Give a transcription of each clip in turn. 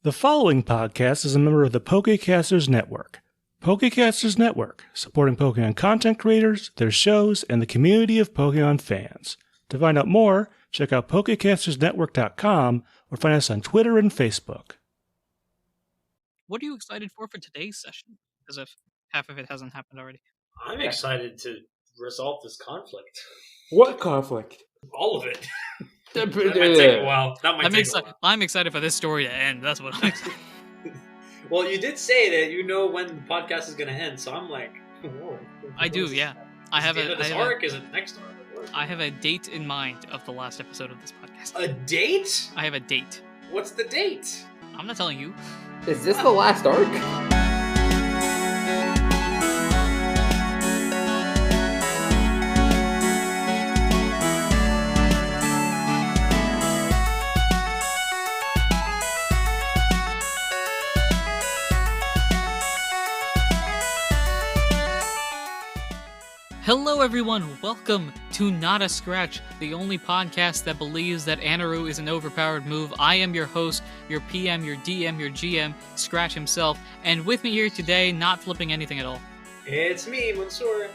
The following podcast is a member of the Pokecasters Network. Pokecasters Network, supporting Pokemon content creators, their shows, and the community of Pokemon fans. To find out more, check out PokecastersNetwork.com or find us on Twitter and Facebook. What are you excited for today's session? As if half of it hasn't happened already. I'm excited to resolve this conflict. What conflict? All of it. That might take a while. I'm excited for this story to end. That's what I'm excited. Well, you did say that you know when the podcast is going to end, so I'm like, whoa. I do, yeah. Is it next arc? I have a date in mind of the last episode of this podcast. A date? I have a date. What's the date? I'm not telling you. Is this the last arc? Hello everyone, welcome to Not a Scratch, the only podcast that believes that Anirudh is an overpowered move. I am your host, your PM, your DM, your GM, Scratch himself, and with me here today, not flipping anything at all. It's me, Mansour,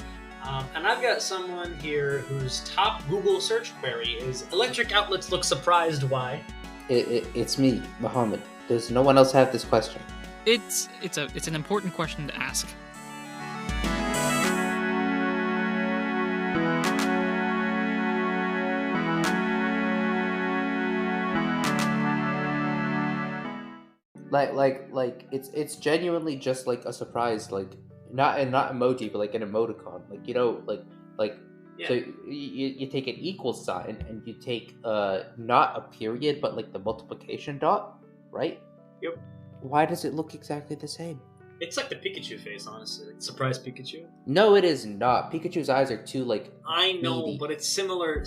and I've got someone here whose top Google search query is electric outlets look surprised why. It's me, Muhammad. Does no one else have this question? It's an important question to ask. Like it's genuinely just like a surprise, like not emoji, but like an emoticon, like Yeah. So you take an equal sign and you take not a period but like the multiplication dot, right? Yep. Why does it look exactly the same? It's like the Pikachu face, honestly. Like surprise Pikachu. No, it is not. Pikachu's eyes are too like. I know, beady. but it's similar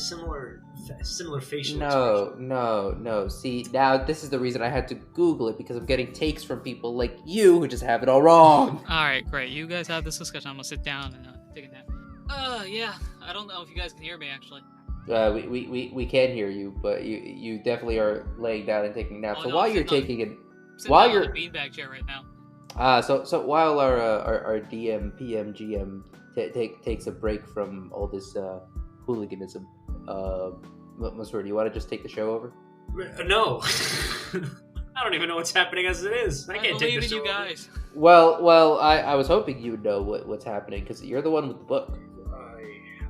facial. No. See, now this is the reason I had to Google it, because I'm getting takes from people like you who just have it all wrong. Alright, great. You guys have this discussion. I'm gonna sit down and take a nap. Yeah. I don't know if you guys can hear me, actually. We can hear you, but you definitely are laying down and taking naps. So No, while you're taking it, while you're in the beanbag chair right now. So while our DM, PM, GM takes a break from all this hooliganism, Mansour, do you want to just take the show over? No. I don't even know what's happening as it is. I can't take believe this in you show guys. Well, I was hoping you would know what's happening, because you're the one with the book.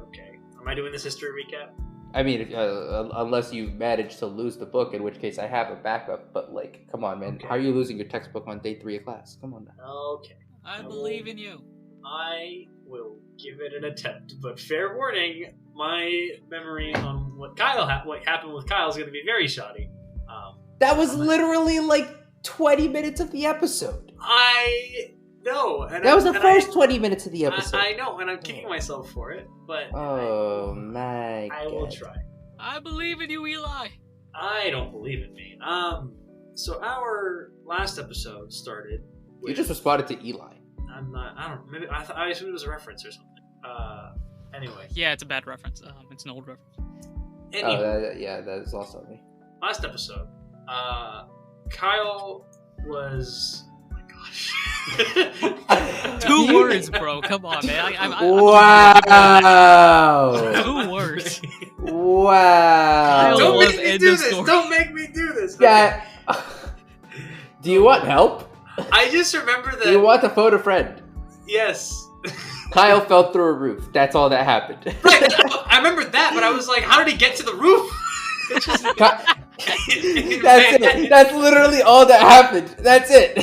Okay. Am I doing this history recap? I mean, unless you manage to lose the book, in which case I have a backup. But like, come on, man, Okay. How are you losing your textbook on day 3 of class? Come on now. Okay. I believe in you. I will give it an attempt, but fair warning, my memory on what happened with Kyle is going to be very shoddy. That was literally like 20 minutes of the episode. I know. That was the first 20 minutes of the episode. I know, and I'm kicking myself for it, but Oh my I God. will try. I believe in you, Eli. I don't believe in me. So our last episode started with... You just responded to Eli. Maybe I assumed it was a reference or something. Anyway. Yeah, it's a bad reference. It's an old reference. Anyway, Yeah, that is lost on me. last episode, Kyle was... Oh my gosh. 2 words, bro. Come on, man. Wow! 2 words. Wow! Don't was make me end do of this! story. Don't make me do this! Yeah. Do you want help? I just remember that... Do you want to phone a friend? Yes. Kyle fell through a roof. That's all that happened. Right, I remember that, but I was like, how did he get to the roof? That's it. That's literally all that happened. That's it.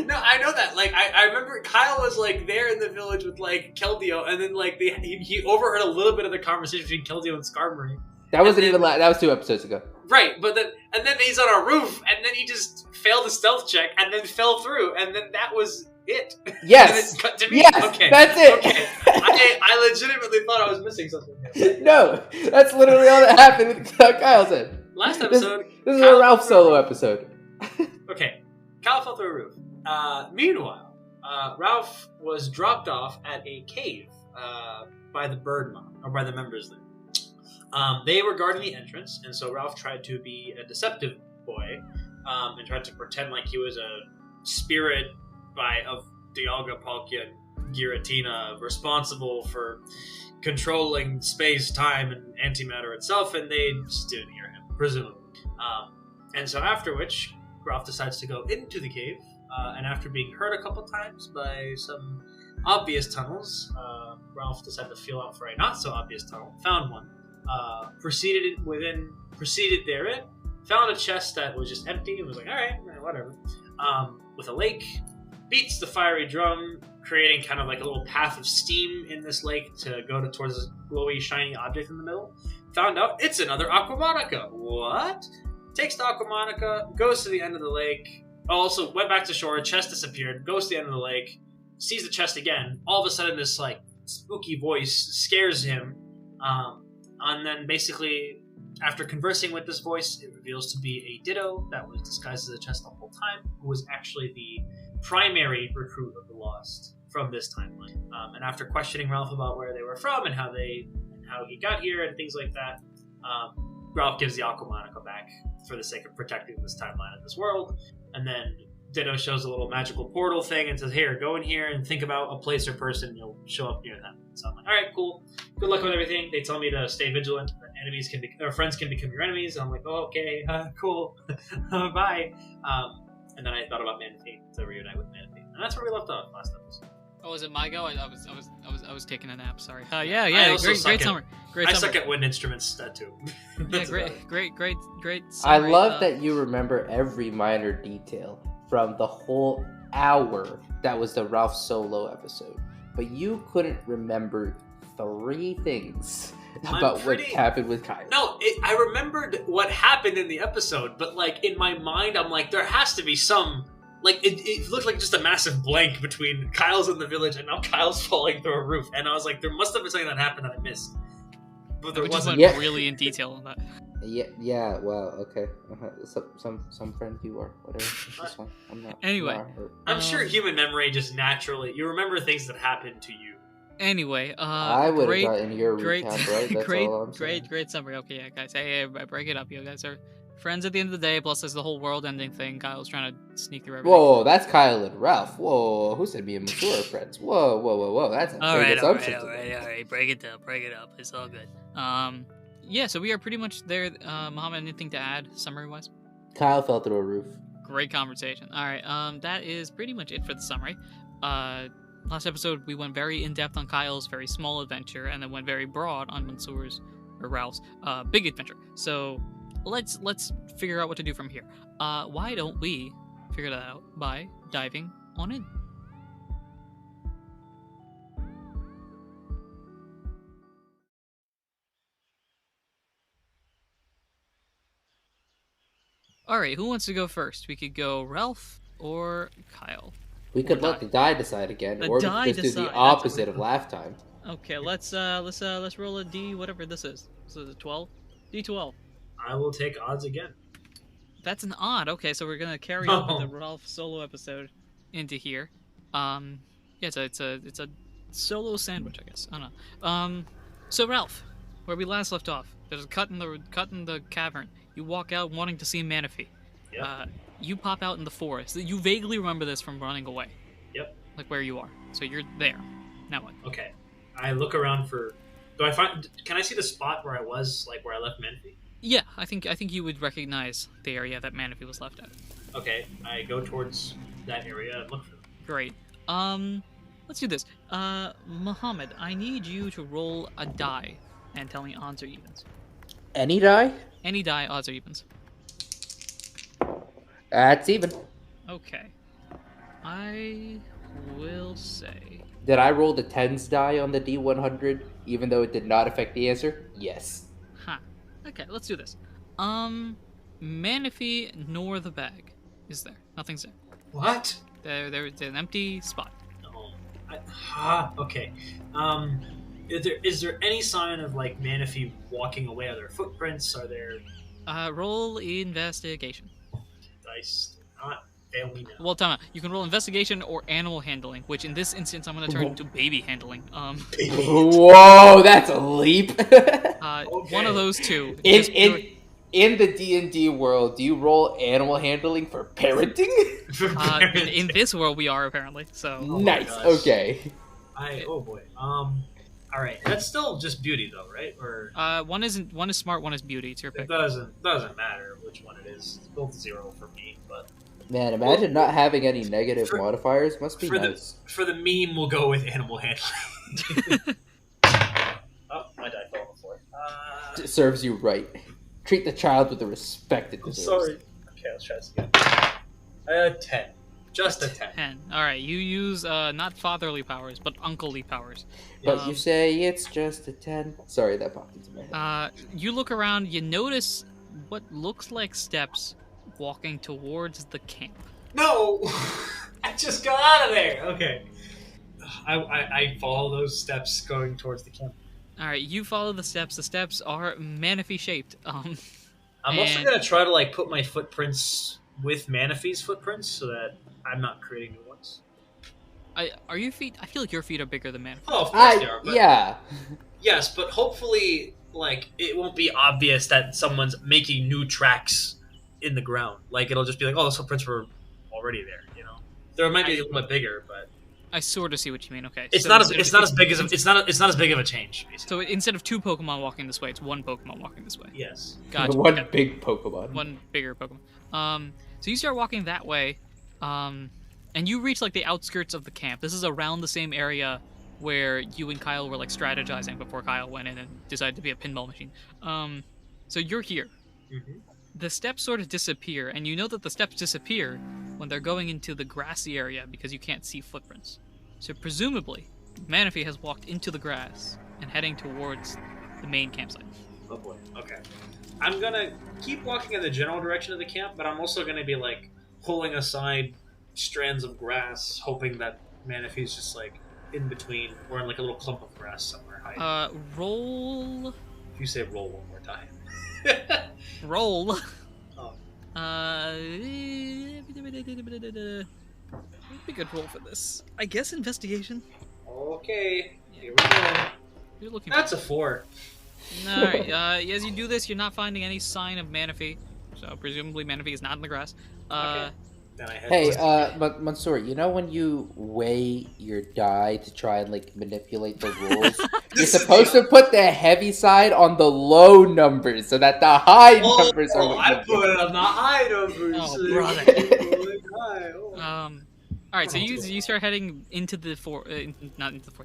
No, I know that. Like, I remember Kyle was like there in the village with like Keldeo, and then like he overheard a little bit of the conversation between Keldeo and Skarmory. That wasn't even. That was 2 episodes ago. Right, but then he's on a roof, and then he just failed a stealth check, and then fell through, and then that was it. Yes. And then cut to me. Yes. Okay. That's it. Okay. I legitimately thought I was missing something. No, that's literally all that happened with Kyle said. Last episode. This is a Ralph solo episode. Okay, Kyle fell through a roof. Meanwhile, Ralph was dropped off at a cave by the bird mom, or by the members there. They were guarding the entrance, and so Ralph tried to be a deceptive boy and tried to pretend like he was a spirit of Dialga, Palkia, and Giratina, responsible for controlling space, time, and antimatter itself, and they just didn't hear him, presumably. And so after which, Ralph decides to go into the cave, and after being hurt a couple times by some obvious tunnels, Ralph decided to feel out for a not so obvious tunnel, found one, proceeded therein, found a chest that was just empty, and was like, alright, whatever, with a lake, beats the fiery drum, creating kind of like a little path of steam in this lake to go towards this glowy, shiny object in the middle. Found out it's another Aquamonica. What? Takes the Aquamonica, goes to the end of the lake, also went back to shore, chest disappeared, goes to the end of the lake, sees the chest again. All of a sudden, this like spooky voice scares him, and then basically, after conversing with this voice, it reveals to be a Ditto that was disguised as a chest the whole time, who was actually the primary recruit of the Lost from this timeline. And after questioning Ralph about where they were from and how he got here and things like that, Ralph gives the Aquamonica back for the sake of protecting this timeline of this world. And then Ditto shows a little magical portal thing and says, here, go in here and think about a place or person, and you'll show up near them. So I'm like, alright, cool. Good luck with everything. They tell me to stay vigilant. Friends can become your enemies. And I'm like, oh, okay, cool. Bye. And then I thought about Manaphy to reunite with Manaphy. And that's where we left off last episode. Oh, was it my go? I was taking a nap. Sorry. Yeah. Great summer. I suck at wind instruments too. Yeah, great. I love that you remember every minor detail from the whole hour that was the Ralph Solo episode, but you couldn't remember 3 things about what happened with Kyle. No, I remembered what happened in the episode, but like in my mind, I'm like, there has to be some. Like, it looked like just a massive blank between Kyle's in the village and now Kyle's falling through a roof. And I was like, there must have been something that happened that I missed. But there wasn't. Went really in detail on that. Yeah, well, okay. Some friend you are, whatever. It's fine. I'm not. Anyway. I'm sure human memory just naturally, you remember things that happened to you. Anyway, I would have gotten your recap, right? That's all I'm saying. Great summary. Okay, yeah, guys. Hey, break it up. You guys are friends at the end of the day, plus there's the whole world-ending thing. Kyle's trying to sneak through everything. Whoa, that's Kyle and Ralph. Whoa, who said me and Mansour are friends? Whoa. That's a big assumption. All right. Break it up. It's all good. Yeah, so we are pretty much there. Muhammad, anything to add, summary-wise? Kyle fell through a roof. Great conversation. All right, that is pretty much it for the summary. Last episode, we went very in-depth on Kyle's very small adventure, and then went very broad on Mansour's, or Ralph's, big adventure. So let's figure out what to do from here. Why don't we figure that out by diving on in? Alright, who wants to go first? We could go Ralph or Kyle. We could let the die decide again, or we could just do the opposite of laugh time. Okay, let's roll a D, whatever this is. So is it 12? D12. I will take odds again. That's an odd. Okay, so we're gonna carry over the Ralph solo episode into here. Yeah, it's a solo sandwich, I guess. I don't know. So Ralph, where we last left off, there's a cut in the cavern. You walk out wanting to see Manaphy. Yep. You pop out in the forest. You vaguely remember this from running away. Yep. Like where you are. So you're there. Now what? Okay. I look around for. Can I see the spot where I was, like where I left Manaphy? Yeah, I think you would recognize the area that Manaphy was left at. Okay, I go towards that area and look for them. Great. Let's do this. Muhammad, I need you to roll a die and tell me odds or evens. Any die? Any die, odds or evens. That's even. Okay. I will say... Did I roll the tens die on the D100, even though it did not affect the answer? Yes. Huh. Okay, let's do this. Manaphy nor the bag is there. Nothing's there. What? There's an empty spot. Oh. Okay. Is there any sign of like Manaphy walking away? Are there footprints? Are there? Roll investigation. Dice do not fail me now. Well, time out. You can roll investigation or animal handling, which in this instance I'm going to turn into baby handling. Whoa, that's a leap. Okay. One of those two. in the D&D world, do you roll animal handling for parenting? In this world, we are apparently. So Nice. gosh. Okay. Oh boy. All right. That's still just beauty, though, right? Or one is smart, one is beauty. It's your it pick. doesn't matter which one it is. It's both 0 for me. But Man, imagine not having any negative modifiers. Must be nice. For the meme, we'll go with animal handling. Oh, my die fell on the floor. It serves you right. Treat the child with the respect it I'm deserves. sorry. Okay, let's try this again. 10. Just a 10. 10. All right, you use not fatherly powers, but unclely powers. But you say it's just a 10. Sorry, that popped into my head. You look around. You notice what looks like steps walking towards the camp. No! I just got out of there! Okay. I follow those steps going towards the camp. All right, you follow the steps. The steps are Manaphy shaped. I'm also going to try to put my footprints with Manaphy's footprints so that I'm not creating new ones. Are your feet? I feel like your feet are bigger than Manaphy. Oh, of course they are. But Yeah. yes, but hopefully, it won't be obvious that someone's making new tracks in the ground. It'll just be like, oh, those footprints were already there. There might be a little bit bigger, but I sort of see what you mean. Okay, it's so not as big of a change. Basically. So instead of 2 Pokemon walking this way, it's 1 Pokemon walking this way. Yes. Gotcha. One big Pokemon. One bigger Pokemon. So you start walking that way, and you reach the outskirts of the camp. This is around the same area where you and Kyle were strategizing before Kyle went in and decided to be a pinball machine. So you're here. Mm-hmm. The steps sort of disappear, and you know that the steps disappear when they're going into the grassy area because you can't see footprints. So presumably, Manaphy has walked into the grass and heading towards the main campsite. Oh boy. Okay. I'm gonna keep walking in the general direction of the camp, but I'm also gonna be pulling aside strands of grass, hoping that Manaphy's just in between or in a little clump of grass somewhere hiding. Roll. If you say roll one more time. Roll. Oh. What'd be a good roll for this? I guess investigation. Okay. Here we go. You're looking. That's a 4. All right. As you do this, you're not finding any sign of Manaphy, so presumably Manaphy is not in the grass. Okay. Then I head Hey, Mansour, you know when you weigh your die to try and manipulate the rules, you're supposed to put the heavy side on the low numbers so that the high numbers are. I put it on the high numbers. Oh, brother. Oh. All right, so you start heading into the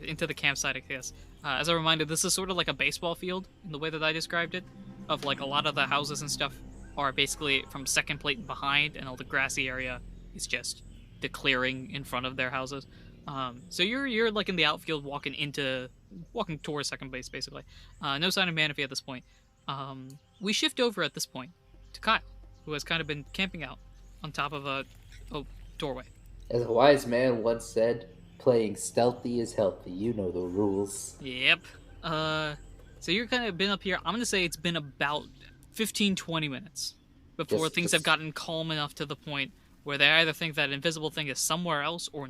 into the campsite, I guess. As a reminder, this is sort of like a baseball field in the way that I described it. Of a lot of the houses and stuff are basically from second plate and behind, and all the grassy area is just the clearing in front of their houses. So you're in the outfield, walking towards second base, basically. No sign of Manaphy at this point. We shift over at this point to Kyle, who has kind of been camping out on top of a doorway. As a wise man once said, playing stealthy is healthy. You know the rules. Yep. So you're kind of been up here. I'm going to say it's been about 15-20 minutes before things have gotten calm enough to the point where they either think that invisible thing is somewhere else or,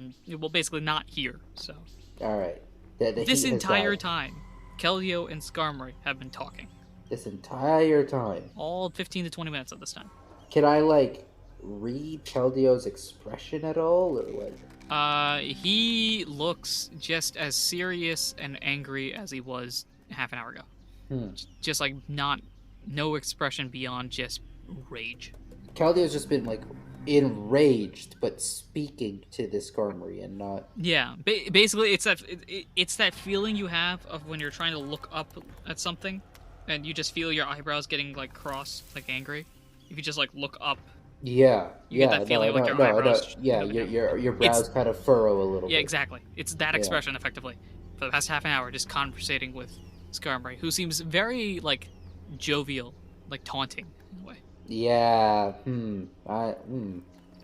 basically not here. So. All right. This entire time, Keldeo and Skarmory have been talking. This entire time. All 15 to 20 minutes of this time. Can I read Keldeo's expression at all, or what? He looks just as serious and angry as he was half an hour ago. Just no expression beyond just rage. Keldeo's just been enraged, but speaking to this Skarmory and not. Yeah, basically it's that feeling you have of when you're trying to look up at something, and you just feel your eyebrows getting crossed, angry. If you just look up. Yeah, you get that feeling your eyebrows. Yeah, your brows kind of furrow a little bit. Yeah, exactly. It's that expression, effectively. For the past half an hour, just conversating with Skarmory, who seems very jovial, taunting in a way. Yeah.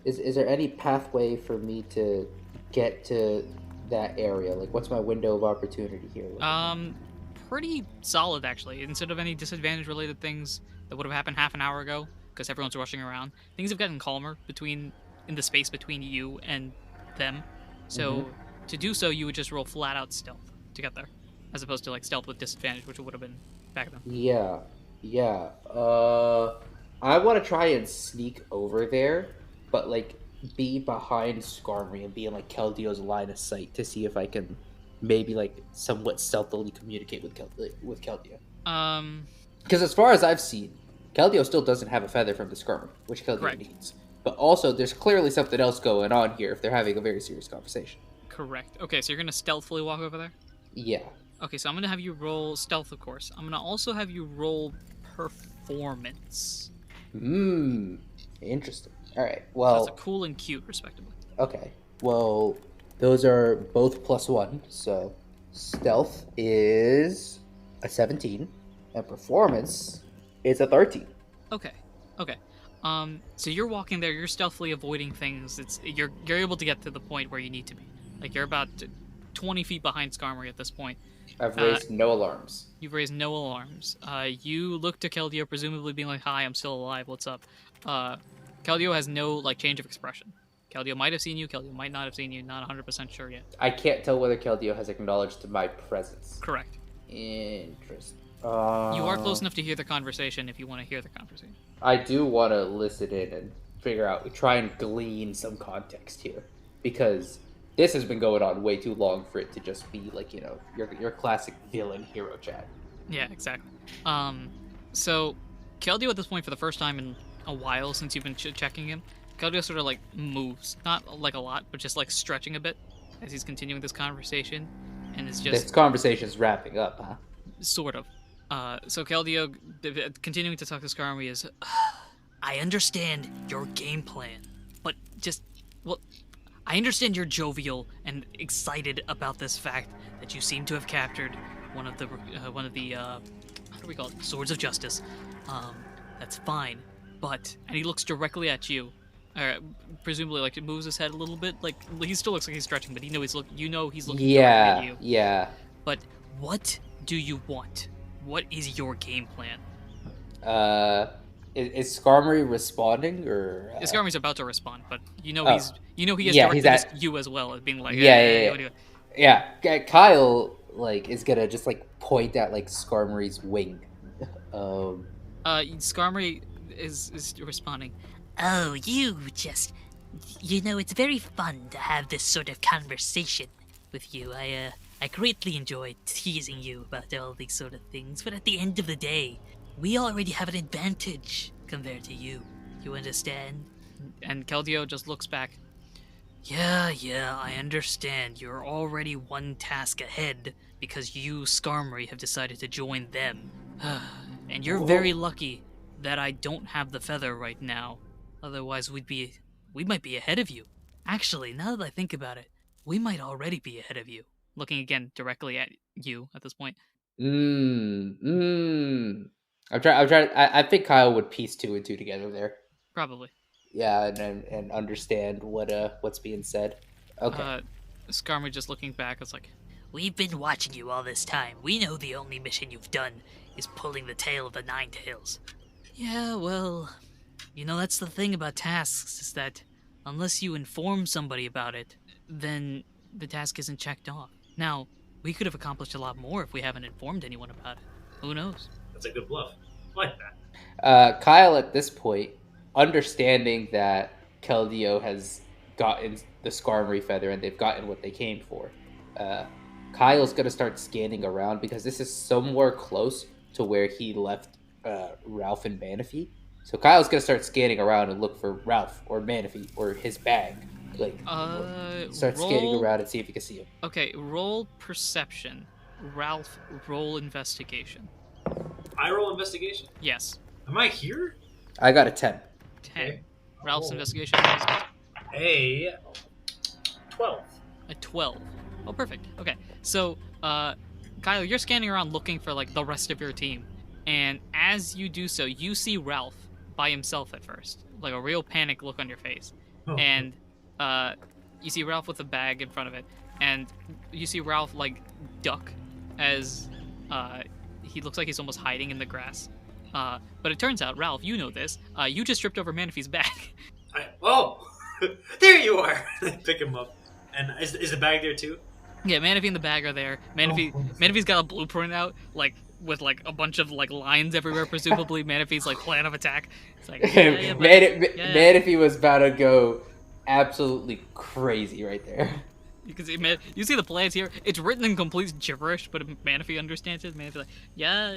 Is there any pathway for me to get to that area? What's my window of opportunity here? Pretty solid actually. Instead of any disadvantage-related things that would have happened half an hour ago, because everyone's rushing around, things have gotten calmer in the space between you and them. So to do so, you would just roll flat-out stealth to get there, as opposed to stealth with disadvantage, which would have been back then. Yeah. Yeah. I want to try and sneak over there, but like be behind Skarmory and be in like Keldeo's line of sight to see if I can maybe like somewhat stealthily communicate with Keldeo. Because as far as I've seen, Keldeo still doesn't have a feather from the Skarmory, which Keldeo Correct. needs. But also, there's clearly something else going on here if they're having a very serious conversation. Correct. Okay, so you're gonna stealthily walk over there? Yeah. Okay, so I'm gonna have you roll stealth, of course. I'm gonna also have you roll performance. Interesting. All right. So Well, that's a cool and cute, respectively. okay. Well, those are both +1. So stealth is a 17, and performance is a 13. Okay. Okay. So you're walking there. You're stealthily avoiding things. You're able to get to the point where you need to be. Like you're about 20 feet behind Skarmory at this point. I've raised no alarms. You've raised no alarms. You look to Keldeo, presumably being like, "Hi, I'm still alive. What's up?" Keldeo has no like change of expression. Keldeo might have seen you. Keldeo might not have seen you. Not 100% sure yet. I can't tell whether Keldeo has acknowledged my presence. Correct. Interesting. You are close enough to hear the conversation if you want to hear the conversation. I do want to listen in and figure out, try and glean some context here, because this has been going on way too long for it to just be like, you know, your classic villain hero chat. Yeah, exactly. So Keldeo at this point, for the first time in a while since you've been checking him, Keldeo sort of like moves, not like a lot, but just like stretching a bit as he's continuing this conversation, and it's just This conversation's wrapping up, huh? sort of. So Keldeo, continuing to talk to Skarmory, is, I understand your game plan, but I understand you're jovial and excited about this fact that you seem to have captured one of the how do we call it, Swords of Justice. That's fine, but, and he looks directly at you, presumably like it moves his head a little bit, like he still looks like he's stretching, but he's looking directly at you. Yeah. But what do you want? What is your game plan? Is Skarmory responding, or Skarmory's about to respond, but he has he's directed you as well as being like, Kyle like is gonna just like point at like Skarmory's wing. Skarmory is responding. Oh, it's very fun to have this sort of conversation with you. I greatly enjoy teasing you about all these sort of things, but at the end of the day, we already have an advantage compared to you. You understand? And Keldeo just looks back. Yeah, I understand. You're already one task ahead because you, Skarmory, have decided to join them. And you're very lucky that I don't have the feather right now. Otherwise, we might be ahead of you. Actually, now that I think about it, we might already be ahead of you. Looking again directly at you at this point. I think Kyle would piece 2 and 2 together there. Probably. Yeah, and understand what's being said. Okay. Skarmory just looking back is like, we've been watching you all this time. We know the only mission you've done is pulling the tail of the Nine Tails. Yeah, well, that's the thing about tasks, is that unless you inform somebody about it, then the task isn't checked off. Now, we could have accomplished a lot more if we haven't informed anyone about it. Who knows? That's a good bluff. I like that. Kyle, at this point, understanding that Keldeo has gotten the Skarmory feather and they've gotten what they came for, Kyle's going to start scanning around because this is somewhere close to where he left Ralph and Manaphy. So Kyle's going to start scanning around and look for Ralph or Manaphy or his bag. Start scanning around and see if you can see him. Okay, roll perception. Ralph, roll investigation. I roll investigation? Yes. Am I here? I got a 10. 10. Okay. Ralph's investigation is a 12. A 12. Oh, perfect. Okay, so, Kyle, you're scanning around looking for, like, the rest of your team. And as you do so, you see Ralph by himself at first. Like, a real panic look on your face. Oh. And, you see Ralph with a bag in front of it. And you see Ralph, like, duck as, he looks like he's almost hiding in the grass. But it turns out, Ralph, you know this, you just tripped over Manaphy's bag. There you are! I pick him up. And is the bag there too? Yeah, Manaphy and the bag are there. Manaphy's got a blueprint out, like, with like a bunch of like lines everywhere, presumably Manaphy's like plan of attack. It's like yeah, Manaphy was about to go absolutely crazy right there. You can see, man. You see the plans here. It's written in complete gibberish, but Manaphy understands it. Manaphy's like, yeah.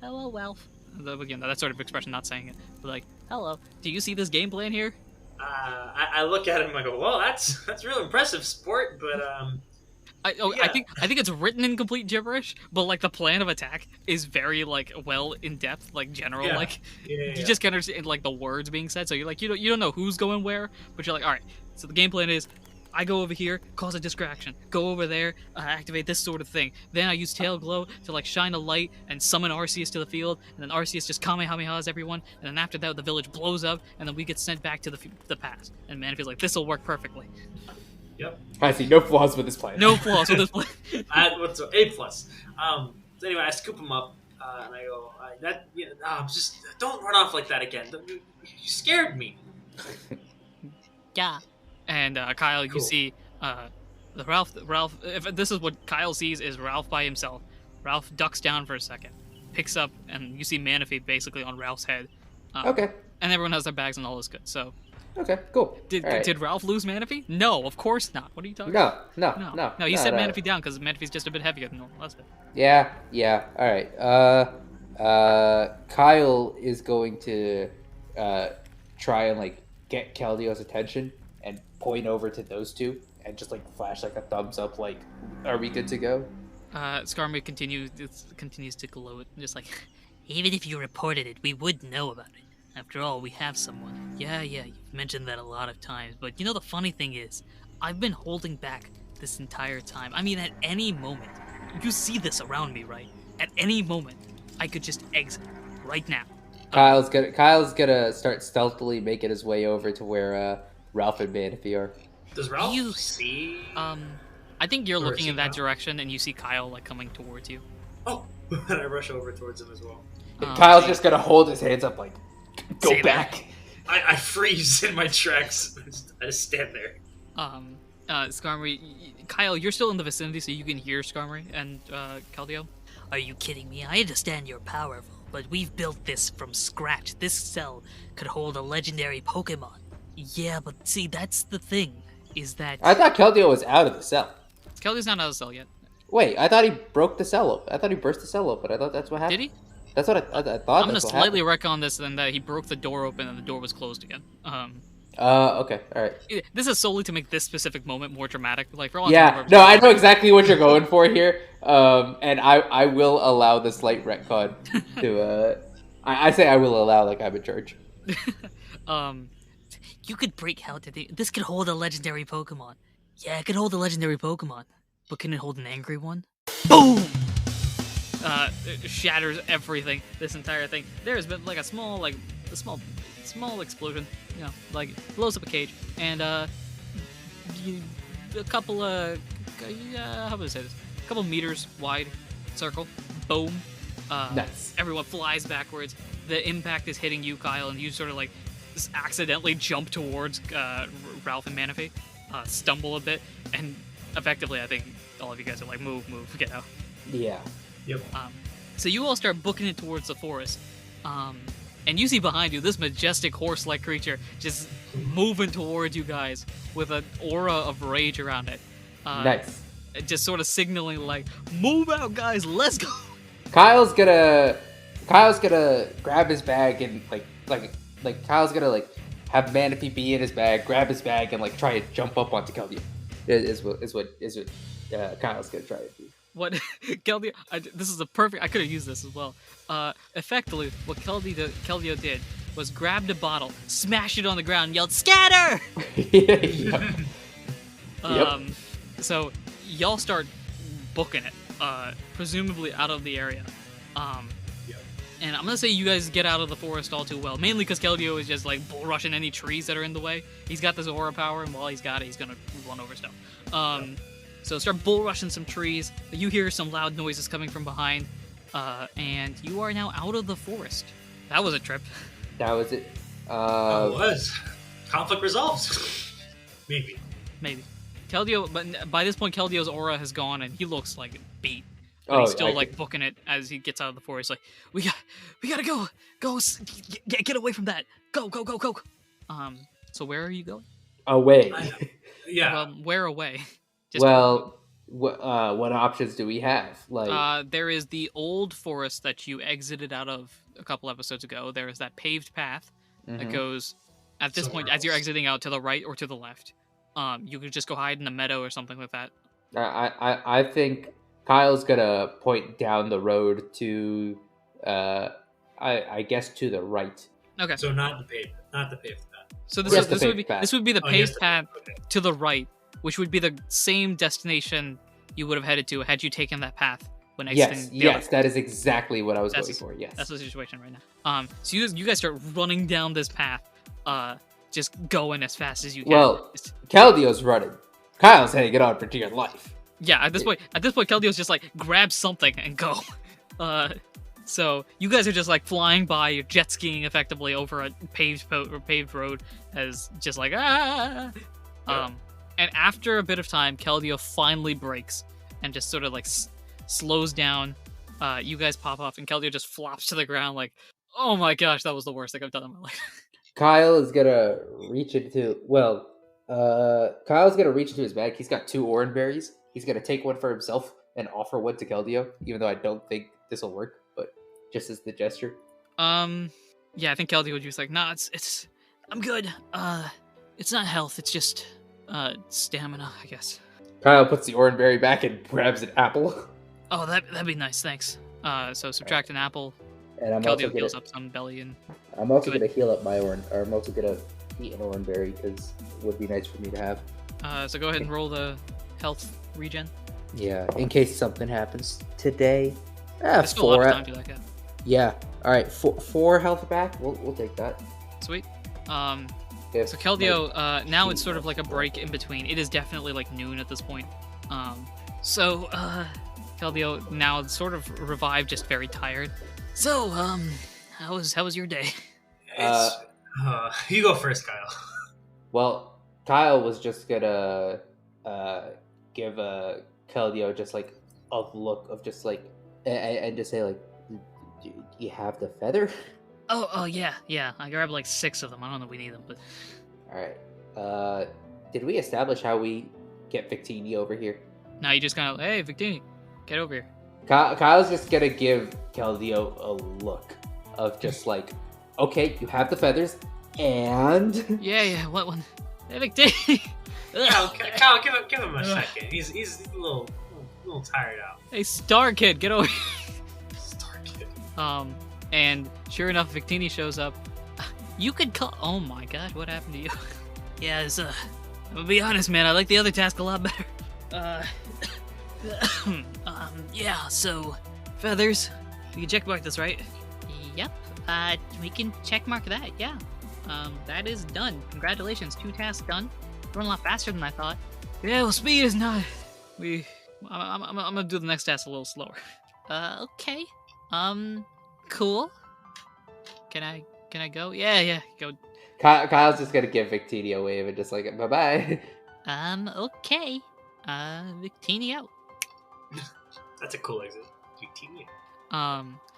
Hello, Ralph. Again, that sort of expression, not saying it, but like, hello. Do you see this game plan here? I look at him and I go, well, that's real impressive, sport, but I think it's written in complete gibberish, but like the plan of attack is very like well in depth, like general, like you just can understand like the words being said. So you're like you don't know who's going where, but you're like, all right. So the game plan is, I go over here, cause a distraction. Go over there, activate this sort of thing. Then I use Tail Glow to like shine a light and summon Arceus to the field, and then Arceus just Kamehamehas everyone, and then after that the village blows up, and then we get sent back to the past. And Manaphy's like, this will work perfectly. Yep. I see no flaws with this plan. No flaws with this plan. What's A+. So anyway, I scoop him up and I go, just don't run off like that again. You scared me. Yeah. And Kyle, Cool. You see the Ralph. If this is what Kyle sees, is Ralph by himself. Ralph ducks down for a second, picks up, and you see Manaphy basically on Ralph's head. Okay. And everyone has their bags and all is good. So. Okay, cool. Did Ralph lose Manaphy? No, of course not. What are you talking about? No. No, he set Manaphy down because Manaphy's just a bit heavier than normal. That's it. Yeah. All right. Kyle is going to try and like get Keldeo's attention and point over to those two and just like flash like a thumbs up, like, are we good to go? Skarmory continues to gloat, just like, Even if you reported it, we would know about it. After all, we have someone. Yeah, you've mentioned that a lot of times, but you know the funny thing is, I've been holding back this entire time. I mean, at any moment, you see this around me, right? At any moment, I could just exit right now. Kyle's gonna start stealthily making his way over to where Ralph and Manaphy are. Does Ralph see? I think you're looking in that direction, and you see Kyle like coming towards you. Oh, and I rush over towards him as well. Kyle's just gonna hold his hands up like, go back. I freeze in my tracks. I just stand there. Skarmory, Kyle, you're still in the vicinity, so you can hear Skarmory and Keldeo. Are you kidding me? I understand you're powerful, but we've built this from scratch. This cell could hold a legendary Pokemon. Yeah, but see, that's the thing, is that... I thought Keldeo was out of the cell. Keldeo's not out of the cell yet. Wait, I thought he broke the cell open. I thought he burst the cell open. I thought that's what happened. Did he? That's what I thought. I'm gonna slightly retcon this, and that he broke the door open and the door was closed again. Okay, alright. This is solely to make this specific moment more dramatic. Like, for all Yeah, no, I know exactly what you're going for here. And I will allow the slight retcon to, I say I will allow, like I'm in charge. You could break how to do... This could hold a legendary Pokemon. Yeah, it could hold a legendary Pokemon. But can it hold an angry one? Boom! It shatters everything. This entire thing. There's been like a small explosion. You know, like blows up a cage, and a couple how would I say this? A couple meters wide circle. Boom. Nice. Everyone flies backwards. The impact is hitting you, Kyle, and you sort of like accidentally jump towards Ralph and Manaphy, stumble a bit, and effectively, I think all of you guys are like, move, get out. Yeah. Yep. So you all start booking it towards the forest. And you see behind you this majestic horse-like creature just moving towards you guys with an aura of rage around it. Nice. Just sort of signaling like, move out, guys, let's go. Kyle's gonna grab his bag and like Kyle's gonna like have Manaphy be in his bag, grab his bag, and like try and jump up onto Keldeo. Is what Kyle's gonna try to do. What Keldeo? This is a perfect. I could have used this as well. Effectively, what Keldeo did was grabbed a bottle, smashed it on the ground, and yelled "Scatter!" Yep. So y'all start booking it, presumably out of the area. And I'm gonna say you guys get out of the forest all too well, mainly because Keldeo is just like bull rushing any trees that are in the way. He's got this aura power, and while he's got it, he's gonna run over stuff. So start bull rushing some trees. You hear some loud noises coming from behind, and you are now out of the forest. That was a trip. That was it. It was. Conflict resolved. Maybe. Keldeo, but by this point, Keldeo's aura has gone, and he looks like beat. But Oh, he's still I like booking it as he gets out of the forest. Like, we gotta go, get away from that. Go. So where are you going? Away. Yeah. Well, where away? Well, what options do we have? Like, there is the old forest that you exited out of a couple episodes ago. There is that paved path that goes at this point Somewhere as you're else. exiting out to the right or to the left. You could just go hide in a meadow or something like that. I think Kyle's gonna point down the road to, I guess to the right. Okay. So not the paved path. So Yes, the this would paved be path. this would be the Oh, paved yes, path okay. to the right, which would be the same destination you would have headed to had you taken that path when exiting. Yes, that is exactly what I was That's going for. Yes. That's the situation right now. So you guys start running down this path, just going as fast as you can. Well, Keldeo's running. Kyle's hanging on for dear life. Yeah, at this point, Keldeo's just like grab something and go. So you guys are just like flying by, you're jet skiing effectively over a paved road, as just like And after a bit of time, Keldeo finally breaks and just sort of like slows down. You guys pop off, and Keldeo just flops to the ground like, oh my gosh, that was the worst thing I've done in my life. Kyle is gonna reach into Kyle's gonna reach into his bag. He's got 2 orange berries. He's gonna take one for himself and offer one to Keldeo, even though I don't think this will work, but just as the gesture. Yeah, I think Keldeo would just like, nah, it's I'm good. It's not health, it's just stamina, I guess. Kyle puts the orange berry back and grabs an apple. Oh, that'd be nice, thanks. So subtract an apple. And I'm also Keldeo gonna, heals up some belly and I'm also Good. gonna heal up my orange, or I'm also gonna eat an orange berry because it would be nice for me to have. so go ahead and roll the health regen. Yeah, in case something happens today. There's still a lot 4. of time to do that, yeah. Yeah. All right. 4 health back. We'll take that. Sweet. If, So Keldeo, now it's sort of like a break in between. It is definitely like noon at this point. So Keldeo now sort of revived, just very tired. So, how was your day? You go first, Kyle. Well, Kyle was just gonna give Keldeo just like a look of just like and just say like, do you have the feather? Oh yeah. I grabbed like 6 of them. I don't know if we need them, but All right. Did we establish how we get Victini over here? now you just kind of, hey, Victini, get over here. Kyle's just gonna give Keldeo a look of just like, okay, you have the feathers, and Yeah, what one? Hey, Victini. Kyle, give him a second. He's a little tired out. Hey, Star Kid, get over here. Star Kid. And sure enough, Victini shows up. You could call. Oh my god, what happened to you? Yeah, I'm gonna be honest, man. I like the other task a lot better. Yeah. So, feathers. We can checkmark this, right? Yep. We can checkmark that. Yeah. That is done. Congratulations, 2 tasks done. Run a lot faster than I thought. Yeah. Well, speed is not. I'm gonna do the next task a little slower. Okay. Cool. Can I go? Yeah, go. Kyle's just gonna give Victini a wave and just like, bye bye. Okay. Victini out. That's a cool exit. Victini.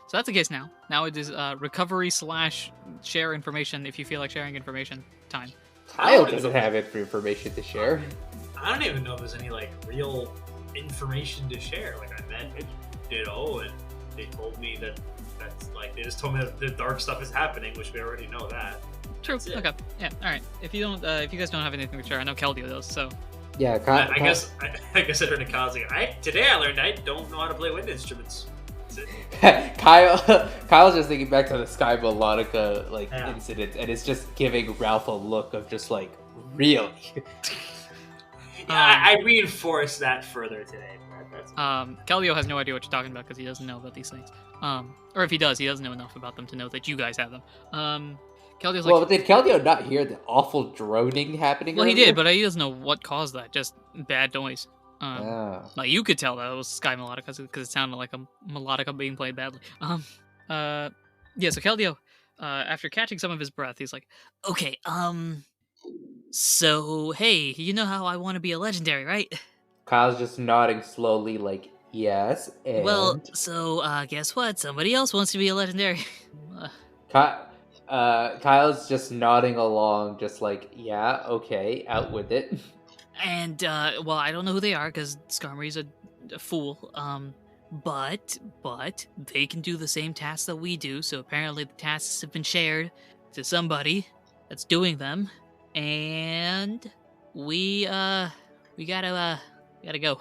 So that's the case now. Now it is recovery / share information if you feel like sharing information time. Kyle doesn't have information to share. I don't even know if there's any like real information to share. Like I met Ditto, and they told me that's like they just told me that the dark stuff is happening, which we already know that. True. That's it. Okay. Yeah. All right. If you guys don't have anything to share, I know Keldeo does. So Yeah, I guess I heard in Kyle's like, today I learned I don't know how to play wind instruments. That's it. Kyle's just thinking back to the Sky Melodica Yeah. incident, and it's just giving Ralph a look of just like, really? Yeah, I reinforced that further today. That's Keldeo has no idea what you're talking about because he doesn't know about these things. Or if he does, he doesn't know enough about them to know that you guys have them. Keldeo's like, Well, did Keldeo not hear the awful droning happening? well, he earlier? did, but he doesn't know what caused that. Just bad noise. Ah. Like you could tell that it was Sky Melodica because it sounded like a melodica being played badly. Yeah. So Keldeo, after catching some of his breath, he's like, Okay, So, hey, you know how I want to be a legendary, right? Kyle's just nodding slowly, like, yes, and... Well, so, guess what? Somebody else wants to be a legendary. Kyle's just nodding along, just like, yeah, okay, out with it. And, well, I don't know who they are, because Skarmory's a fool, but they can do the same tasks that we do, so apparently the tasks have been shared to somebody that's doing them, and we gotta go.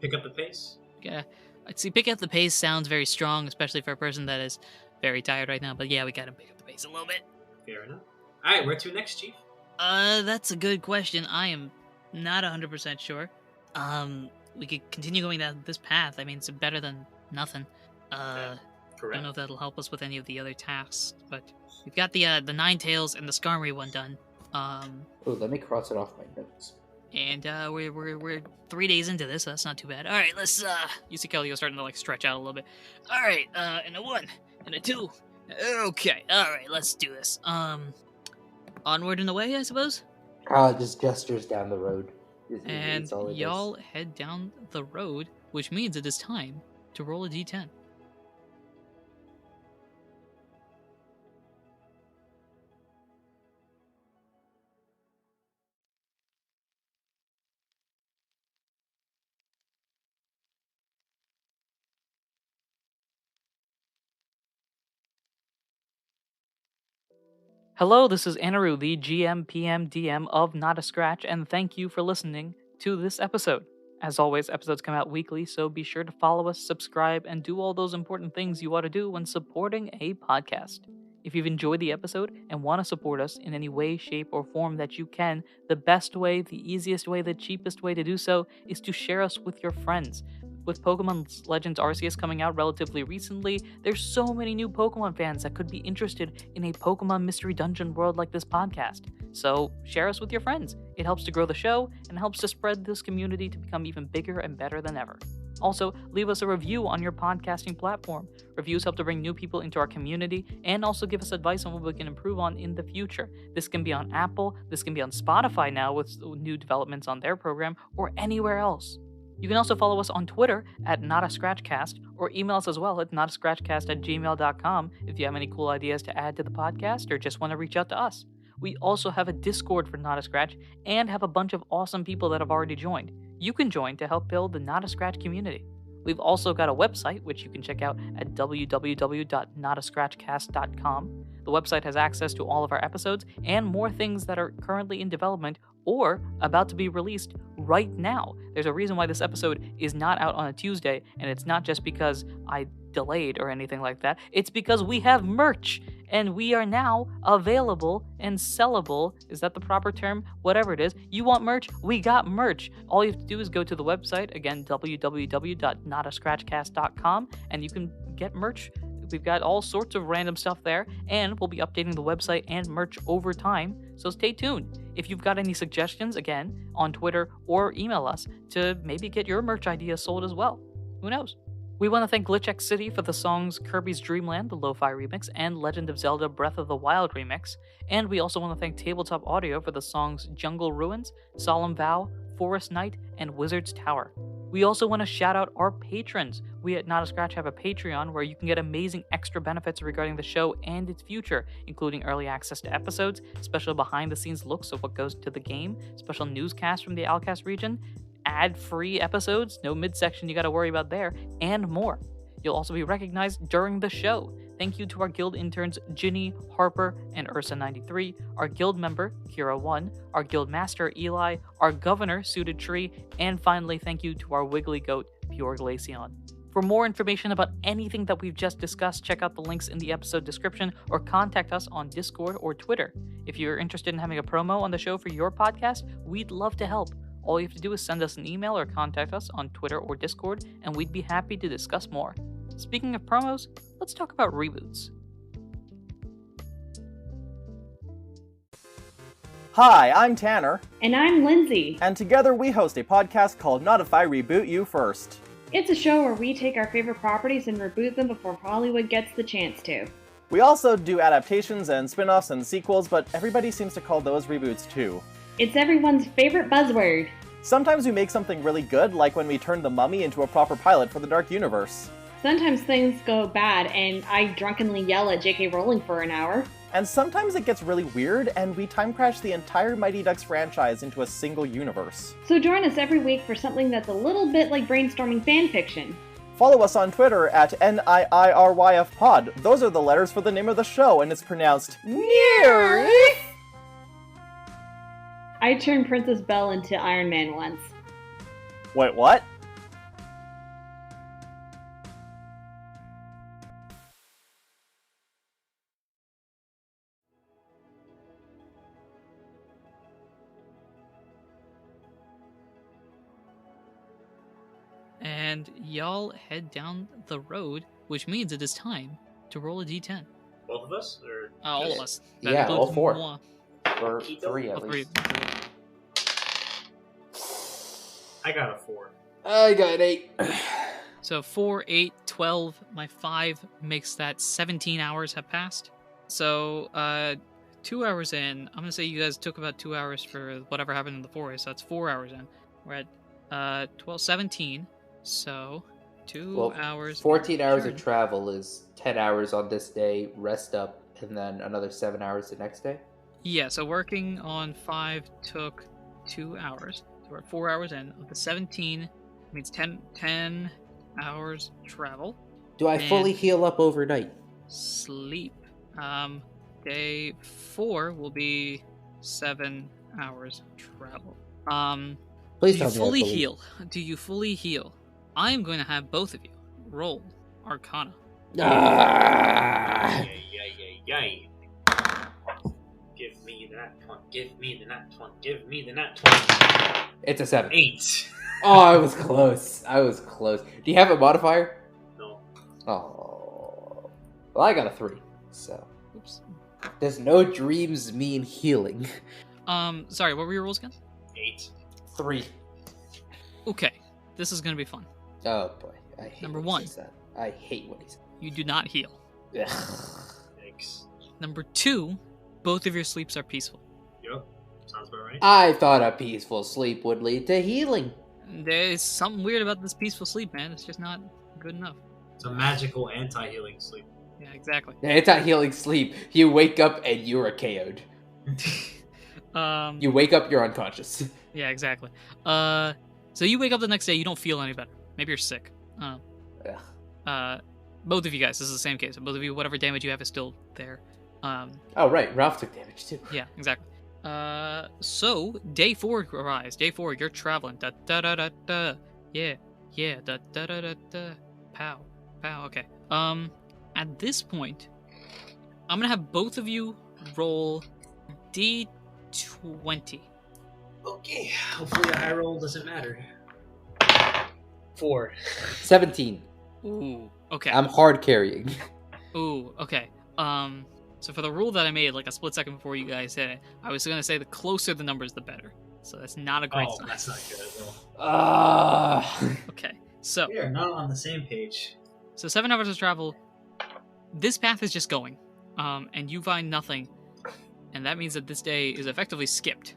Pick up the pace. I'd see pick up the pace sounds very strong, especially for a person that is very tired right now, but yeah, we gotta pick up the pace a little bit. Fair enough. Alright, where to next, Chief? That's a good question. I am not 100% sure. We could continue going down this path. I mean, it's better than nothing. Correct. Don't know if that'll help us with any of the other tasks, but we've got the Nine Tails and the Skarmory one done. Oh, let me cross it off my notes. And we're 3 days into this, so that's not too bad. All right, let's you see Keldeo starting to like stretch out a little bit. All right, and a 1 and a 2. Okay, all right, let's do this. Onward and away, I suppose. Kyle just gestures down the road. And y'all head down the road, which means it is time to roll a d10. Hello, this is Anirudh, the GM, PM, DM of Not a Scratch, and thank you for listening to this episode. As always, episodes come out weekly, so be sure to follow us, subscribe, and do all those important things you ought to do when supporting a podcast. If you've enjoyed the episode and want to support us in any way, shape, or form that you can, the best way, the easiest way, the cheapest way to do so is to share us with your friends. With Pokemon Legends Arceus coming out relatively recently, there's so many new Pokemon fans that could be interested in a Pokemon Mystery Dungeon world like this podcast. So share us with your friends. It helps to grow the show and helps to spread this community to become even bigger and better than ever. Also, leave us a review on your podcasting platform. Reviews help to bring new people into our community and also give us advice on what we can improve on in the future. This can be on Apple, this can be on Spotify now with new developments on their program, or anywhere else. You can also follow us on Twitter at NotAScratchCast, or email us as well at notascratchcast@gmail.com if you have any cool ideas to add to the podcast or just want to reach out to us. We also have a Discord for Not a Scratch and have a bunch of awesome people that have already joined. You can join to help build the Not a Scratch community. We've also got a website, which you can check out at www.notascratchcast.com. The website has access to all of our episodes and more things that are currently in development or about to be released right now. There's a reason why this episode is not out on a Tuesday, and it's not just because I delayed or anything like that. It's because we have merch, and we are now available and sellable. Is that the proper term? Whatever it is. You want merch? We got merch. All you have to do is go to the website, again, www.notascratchcast.com, and you can get merch. We've got all sorts of random stuff there, and we'll be updating the website and merch over time, so stay tuned. If you've got any suggestions, again, on Twitter or email us to maybe get your merch ideas sold as well. Who knows? We want to thank GlitchX City for the songs Kirby's Dream Land, the Lo-Fi remix, and Legend of Zelda Breath of the Wild remix. And we also want to thank Tabletop Audio for the songs Jungle Ruins, Solemn Vow, Forest Night, and Wizard's Tower. We also want to shout out our patrons. We at Not a Scratch have a Patreon where you can get amazing extra benefits regarding the show and its future, including early access to episodes, special behind-the-scenes looks of what goes to the game, special newscasts from the Alcast region, ad-free episodes, no midsection you gotta worry about there, and more. You'll also be recognized during the show. Thank you to our guild interns Ginny, Harper, and Ursa93, our guild member, Kira1, our guild master, Eli, our governor, Suited Tree, and finally, thank you to our wiggly goat, Pure Glaceon. For more information about anything that we've just discussed, check out the links in the episode description or contact us on Discord or Twitter. If you're interested in having a promo on the show for your podcast, we'd love to help. All you have to do is send us an email or contact us on Twitter or Discord, and we'd be happy to discuss more. Speaking of promos, let's talk about reboots. Hi, I'm Tanner. And I'm Lindsay. And together we host a podcast called Not If I Reboot You First. It's a show where we take our favorite properties and reboot them before Hollywood gets the chance to. We also do adaptations and spin-offs and sequels, but everybody seems to call those reboots too. It's everyone's favorite buzzword. Sometimes we make something really good, like when we turned the Mummy into a proper pilot for the Dark Universe. Sometimes things go bad and I drunkenly yell at J.K. Rowling for an hour. And sometimes it gets really weird, and we time crash the entire Mighty Ducks franchise into a single universe. So join us every week for something that's a little bit like brainstorming fanfiction. Follow us on Twitter at NIIRYFPod. Those are the letters for the name of the show, and it's pronounced NEAR. I turned Princess Belle into Iron Man once. Wait, what? And y'all head down the road, which means it is time to roll a d10. Both of us? Or All of us. That Yeah, includes all four. moi. Or 3 All at three. least. I got a 4. I got an 8. So 4, 8, 12, my 5 makes that 17 hours have passed. So 2 hours in, I'm going to say you guys took about 2 hours for whatever happened in the forest, so that's 4 hours in. We're at 12, 17, so 2 hours. 14 hours of Sure. travel is 10 hours on this day, rest up, and then another 7 hours the next day. Yeah, so working on 5 took 2 hours. So we're at 4 hours in. Of the 17 means 10 hours travel. Do I fully And- heal up overnight? Sleep. Day 4 will be 7 hours travel. Please Do tell you me I fully fully heal? Do you fully heal? I am going to have both of you roll Arcana. Ah! Yay. Give me that one. Give me the nat one. Give me the nat 20. It's a 7. 8. Oh, I was close. I was close. Do you have a modifier? No. Oh. Well, I got a 3. So. Oops. Does no dreams mean healing? Sorry, what were your rolls again? 8. 3. Okay, this is going to be fun. Oh boy. I hate Number when he 1. says that. I hate when he says You do not heal. that. Thanks. Number 2, both of your sleeps are peaceful. Yep. Sounds about right. I thought a peaceful sleep would lead to healing. There's something weird about this peaceful sleep, man. It's just not good enough. It's a magical anti-healing sleep. Yeah, exactly. It's not healing sleep. You wake up and you are KO'd. You wake up, you're unconscious. Yeah, exactly. So you wake up the next day, you don't feel any better. Maybe you're sick. I don't know. Both of you guys, this is the same case. Both of you, whatever damage you have is still there. Oh, right. Ralph took damage too. Yeah, exactly. So day 4 arrives. Day 4, you're traveling. Da da da da da. Yeah. Da da da da da. Pow. Okay. At this point, I'm gonna have both of you roll D20. Okay. Hopefully the high roll doesn't matter. 4. 17. Ooh. Okay. I'm hard carrying. Ooh. Okay. So for the rule that I made like a split second before you guys said it, I was gonna say the closer the numbers, the better. So that's not a great sign. That's not good at all. Okay. So We are not on the same page. 7 hours of travel. This path is just going, and you find nothing, and that means that this day is effectively skipped.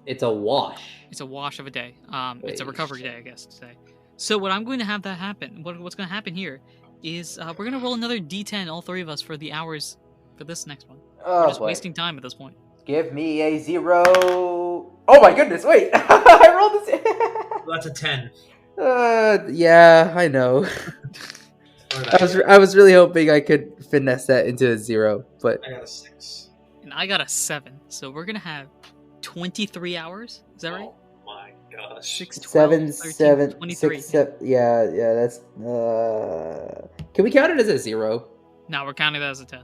It's a wash. It's a wash of a day. It's a Wait, recovery shit. day, I guess to say. So what I'm going to have that happen. What's going to happen here is we're going to roll another D10, all three of us, for the hours for this next one. Oh, We're just boy. wasting time at this point. Give me a 0. Oh my goodness, wait. I rolled this. That's a 10. Yeah, I know. I was really hoping I could finesse that into a 0, but I got a 6. And I got a 7. So we're going to have 23 hours. Is that right? Oh my gosh. 6, 12, 7, 13, 7, 23. 6, 7. Yeah, that's. Can we count it as a 0? No, we're counting that as a 10.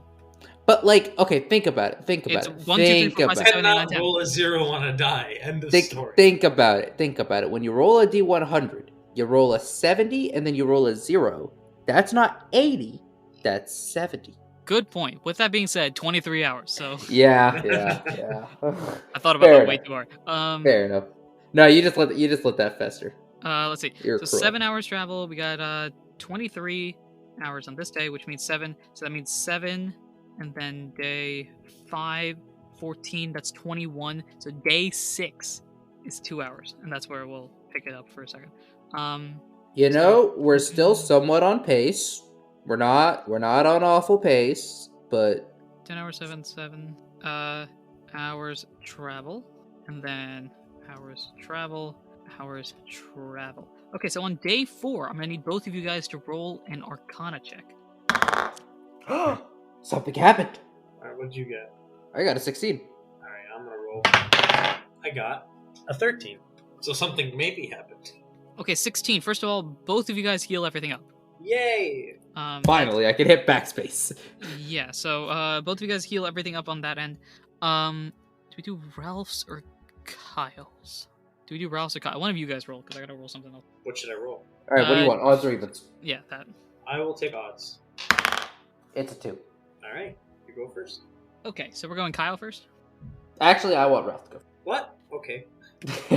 But like, okay, think about it. It's 1, 2, 3, 4, 5, 6, 7, 8, 9, 10. roll a 0 on a die. End of Think, story. think about it. Think about it. When you roll a D100, you roll a 70 and then you roll a 0. That's not 80. That's 70. Good point. With that being said, 23 hours. So Yeah. I thought about Fair that way enough. too hard. Fair enough. No, you just let that fester. Let's see. You're So cruel. 7 hours travel. We got 23 hours on this day, which means 7. So that means 7, and then day 5, 14, that's 21. So day 6 is 2 hours, and that's where we'll pick it up for a second. You know, we're still somewhat on pace. We're not on awful pace, but 10 hours, 7 hours travel, and then hours travel. Okay, so on day 4, I'm gonna need both of you guys to roll an Arcana check. something happened. Alright, what'd you get? I got a 16. Alright, I'm gonna roll. I got a 13. So something maybe happened. Okay, 16. First of all, both of you guys heal everything up. Yay! Finally, I can hit backspace. Yeah, so both of you guys heal everything up on that end. Do we do Ralph's or Kyle's? Do we do Ralph's or Kyle? One of you guys roll, because I gotta roll something else. What should I roll? Alright, what do you want? Odds or evens? Yeah, that. I will take odds. It's a 2. Alright, you go first. Okay, so we're going Kyle first. Actually, I want Ralph to What? Okay. go.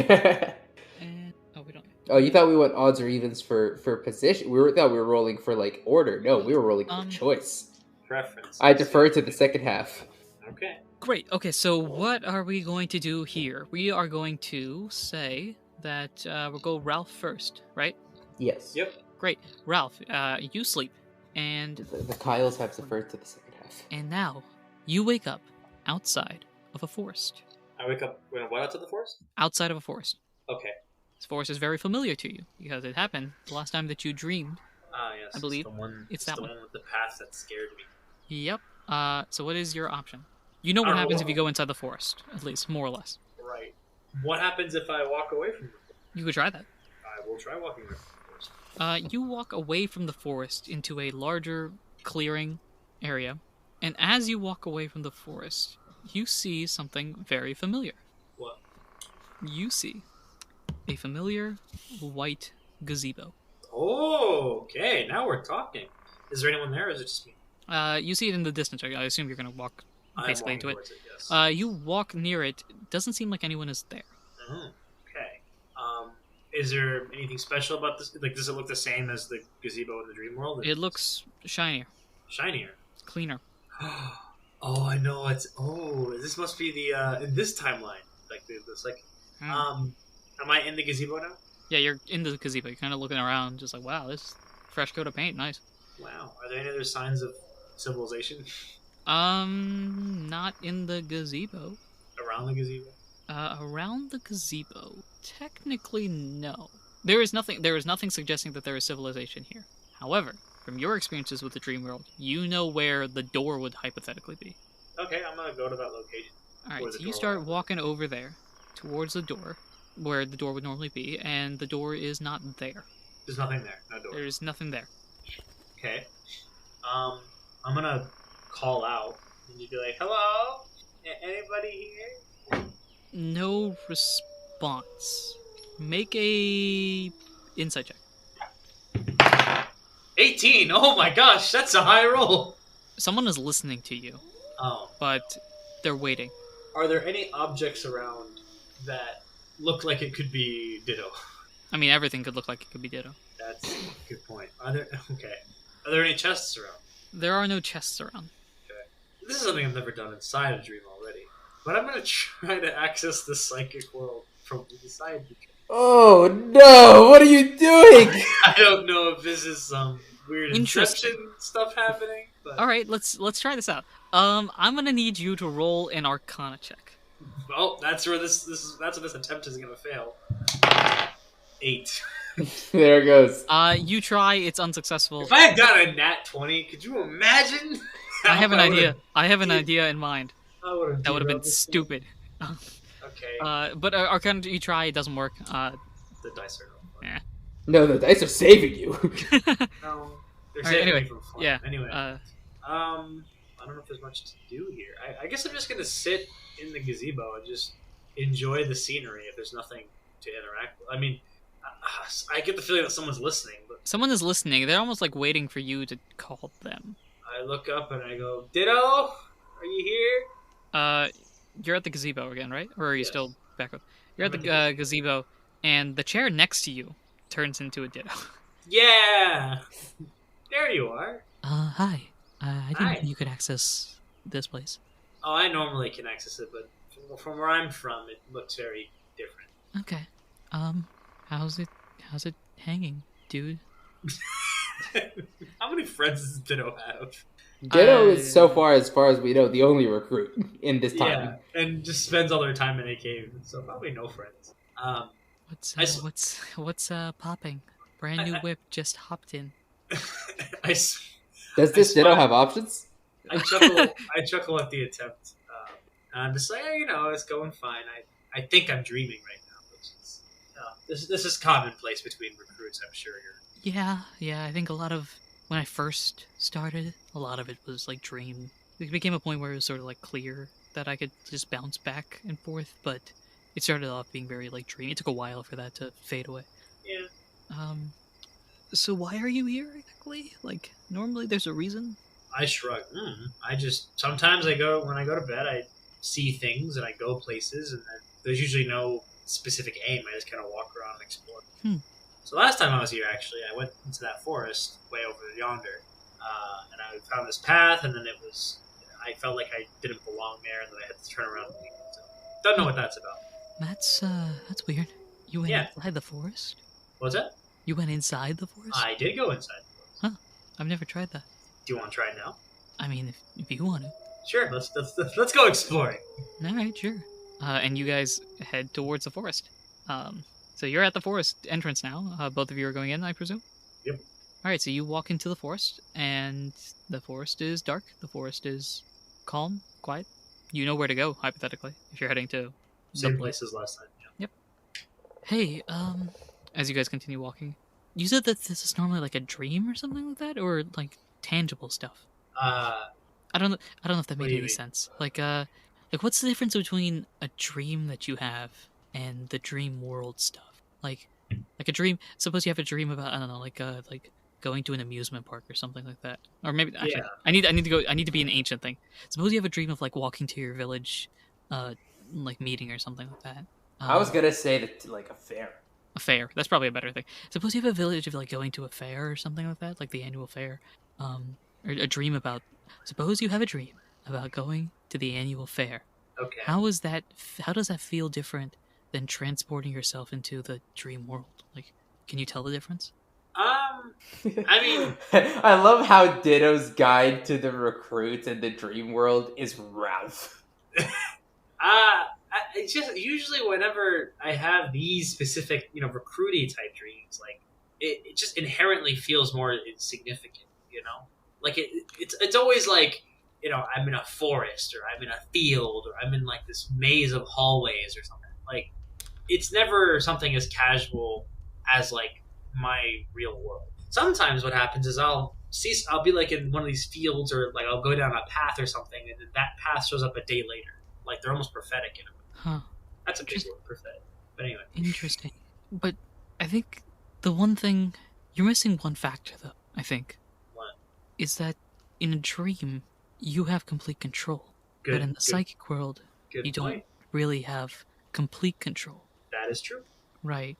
And we don't. Oh, you thought we went odds or evens for position? Thought we were rolling for like order. No, we were rolling for choice. Preference. I defer to the second half. Okay. Great. Okay, so what are we going to do here? We are going to say that we'll go Ralph first, right? Yes. Yep. Great. Ralph, you sleep, and The Kyles have deferred to the second half. now you wake up outside of a forest. I wake up when I went out to the forest? Outside of a forest. Okay. This forest is very familiar to you because it happened the last time that you dreamed. Ah, yes. I believe it's that the one. one with the path that scared me. Yep. So what is your option? You know what happens if you go inside the forest, at least, more or less. Right. What happens if I walk away from the forest? You could try that. I will try walking away from the forest. You walk away from the forest into a larger clearing area, and as you walk away from the forest, you see something very familiar. What? You see a familiar white gazebo. Oh, okay. Now we're talking. Is there anyone there, or is it just me? You see it in the distance. I assume you're going to walk basically into it. Towards it, yes. You walk near it. Doesn't seem like anyone is there. Oh, okay. Is there anything special about this? Like, does it look the same as the gazebo in the dream world? It looks shinier, shinier. cleaner. Oh, I know. This must be the in this timeline. Like this, like, am I in the gazebo now? Yeah, you're in the gazebo. You're kind of looking around, just like, wow, this fresh coat of paint, nice. Wow. Are there any other signs of civilization Not in the gazebo. around the gazebo? Around the gazebo, technically no. There is nothing suggesting that there is civilization here. However, from your experiences with the dream world, you know where the door would hypothetically be. Okay, I'm gonna go to that location. Alright, Where so the you door start was. walking over there, towards the door, where the door would normally be, and the door is not there. There's nothing there. No door. There's nothing there. Okay. I'm gonna call out and you'd be like, "Hello, anybody here?" No response. Make a insight check. 18. Oh my gosh, that's a high roll. Someone is listening to you, Oh, but they're waiting. are there any objects around that look like it could be Ditto? I mean, everything could look like it could be Ditto. That's a good point. Are there any chests around? There are no chests around. This is something I've never done inside a dream already, but I'm gonna try to access the psychic world from inside. Oh no! What are you doing? I don't know if this is some weird Interesting. inception stuff happening, but All right, let's try this out. I'm gonna need you to roll an Arcana check. well, that's where that's what this attempt is gonna fail. 8. There it goes. You try, it's unsuccessful. If I had got a nat 20, could you imagine? I have an idea. I have an idea in mind. That would That would have been stupid. Okay. But Arcana, you try, it doesn't work. The dice are no fun. No, the dice are saving you. No, they're Alright, saving anyway, me from fun. yeah. Anyway, I don't know if there's much to do here. I guess I'm just gonna sit in the gazebo and just enjoy the scenery. If there's nothing to interact with, I mean, I get the feeling that someone's listening. But Someone is listening. They're almost like waiting for you to call them. I look up and I go, "Ditto, are you here?" You're at the gazebo again, right? Or are you Yes. still back up? You're at I'm the in the gazebo, and the chair next to you turns into a Ditto. Yeah, there you are. Hi. I didn't Hi. know you could access this place. Oh, I normally can access it, but from where I'm from, it looks very different. Okay. How's it hanging, dude? How many friends does Ditto have? Ditto is so far as we know, the only recruit in this time. Yeah, and just spends all their time in a cave, so probably no friends. What's popping? Brand new whip just hopped in. Does this Ditto have options? I chuckle at the attempt. And I'm just like, it's going fine. I think I'm dreaming right now, which is this is commonplace between recruits. I'm sure you're. Yeah. I think a lot of when I first started, a lot of it was like dream. It became a point where it was sort of like clear that I could just bounce back and forth, but it started off being very like dreamy. It took a while for that to fade away. Yeah. So why are you here exactly? Like normally there's a reason. I shrug. I just sometimes when I go to bed, I see things and I go places, and there's usually no specific aim. I just kind of walk around and explore. So last time I was here, actually, I went into that forest way over yonder, and I found this path, and then I felt like I didn't belong there, and then I had to turn around and leave. So, don't know what that's about. That's weird. You went inside the forest? What's that? You went inside the forest? I did go inside the forest. Huh. I've never tried that. Do you want to try it now? I mean, if you want to. Sure, let's go exploring. All right, sure. And you guys head towards the forest. So you're at the forest entrance now. Both of you are going in, I presume? Yep. All right, so you walk into the forest, and the forest is dark. The forest is calm, quiet. You know where to go, hypothetically, if you're heading to same place as last time. Yeah. Yep. Hey, as you guys continue walking, you said that this is normally like a dream or something like that, or like tangible stuff. I don't know if that made any sense. Like what's the difference between a dream that you have and the dream world stuff? Like a dream. Suppose you have a dream about, I don't know, like going to an amusement park or something like that. Or maybe actually, I need to go. I need to be an ancient thing. Suppose you have a dream of like walking to your village, like meeting or something like that. I was gonna say that like a fair. A fair. That's probably a better thing. Suppose you have a village of like going to a fair or something like that, like the annual fair. Or a dream about. Suppose you have a dream about going to the annual fair. Okay. How does that feel different than transporting yourself into the dream world? Like, can you tell the difference? I mean, I love how Ditto's guide to the recruits in the dream world is Ralph. It's just usually whenever I have these specific, recruity type dreams, like it just inherently feels more insignificant, Like it's always like, I'm in a forest or I'm in a field or I'm in like this maze of hallways or something. Like it's never something as casual as like my real world. Sometimes what happens is I'll be like in one of these fields or like I'll go down a path or something and then that path shows up a day later. Like they're almost prophetic in a way. Huh. That's a big word, prophetic. But anyway. Interesting. But I think the one thing you're missing one factor though, I think. What? Is that in a dream you have complete control. But in the psychic world you don't really have complete control. That is true. Right.